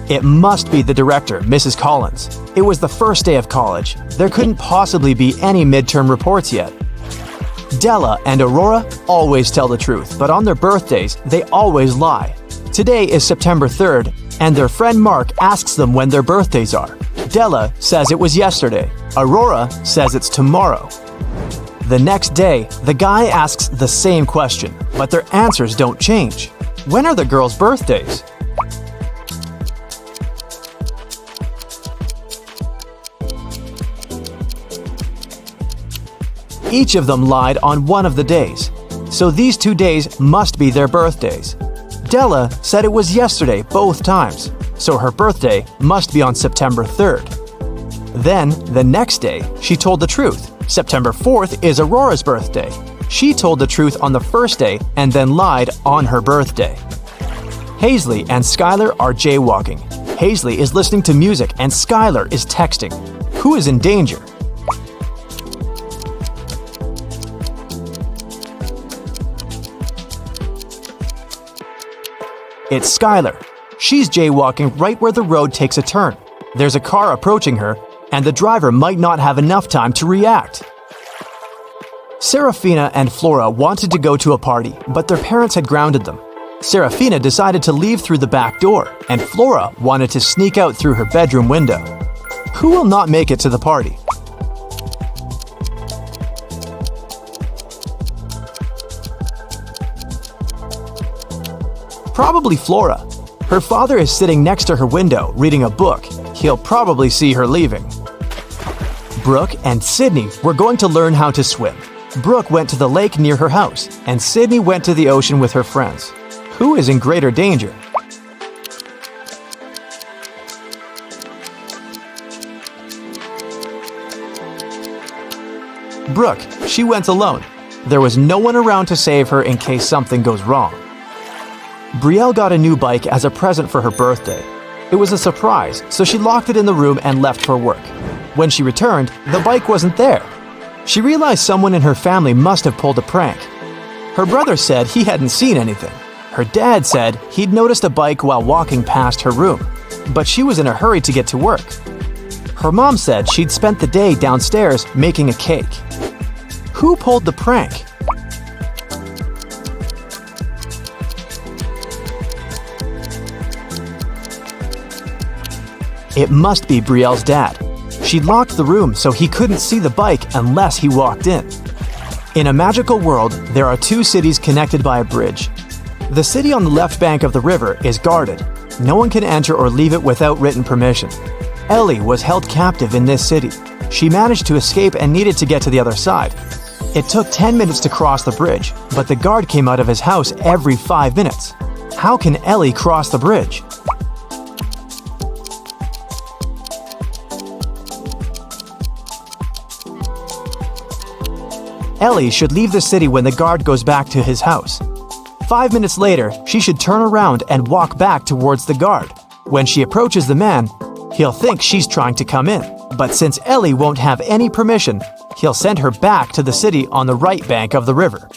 It must be the director, Mrs. Collins. It was the first day of college. There couldn't possibly be any midterm reports yet. Della and Aurora always tell the truth, but on their birthdays, they always lie. Today is September 3rd, and their friend Mark asks them when their birthdays are. Della says it was yesterday. Aurora says it's tomorrow. The next day, the guy asks the same question, but their answers don't change. When are the girls' birthdays? Each of them lied on one of the days, so these 2 days must be their birthdays. Della said it was yesterday both times, so her birthday must be on September 3rd. Then, the next day, she told the truth. September 4th is Aurora's birthday. She told the truth on the first day and then lied on her birthday. Hazley and Skylar are jaywalking. Hazley is listening to music and Skylar is texting. Who is in danger? It's Skylar. She's jaywalking right where the road takes a turn. There's a car approaching her, and the driver might not have enough time to react. Serafina and Flora wanted to go to a party, but their parents had grounded them. Serafina decided to leave through the back door, and Flora wanted to sneak out through her bedroom window. Who will not make it to the party? Probably Flora. Her father is sitting next to her window reading a book. He'll probably see her leaving. Brooke and Sydney were going to learn how to swim. Brooke went to the lake near her house, and Sydney went to the ocean with her friends. Who is in greater danger? Brooke. She went alone. There was no one around to save her in case something goes wrong. Brielle got a new bike as a present for her birthday. It was a surprise, so she locked it in the room and left for work. When she returned, the bike wasn't there. She realized someone in her family must have pulled a prank. Her brother said he hadn't seen anything. Her dad said he'd noticed a bike while walking past her room, but she was in a hurry to get to work. Her mom said she'd spent the day downstairs making a cake. Who pulled the prank? It must be Brielle's dad. She locked the room so he couldn't see the bike unless he walked in. In a magical world, there are two cities connected by a bridge. The city on the left bank of the river is guarded. No one can enter or leave it without written permission. Ellie was held captive in this city. She managed to escape and needed to get to the other side. It took 10 minutes to cross the bridge, but the guard came out of his house every 5 minutes. How can Ellie cross the bridge? Ellie should leave the city when the guard goes back to his house. 5 minutes later, she should turn around and walk back towards the guard. When she approaches the man, he'll think she's trying to come in. But since Ellie won't have any permission, he'll send her back to the city on the right bank of the river.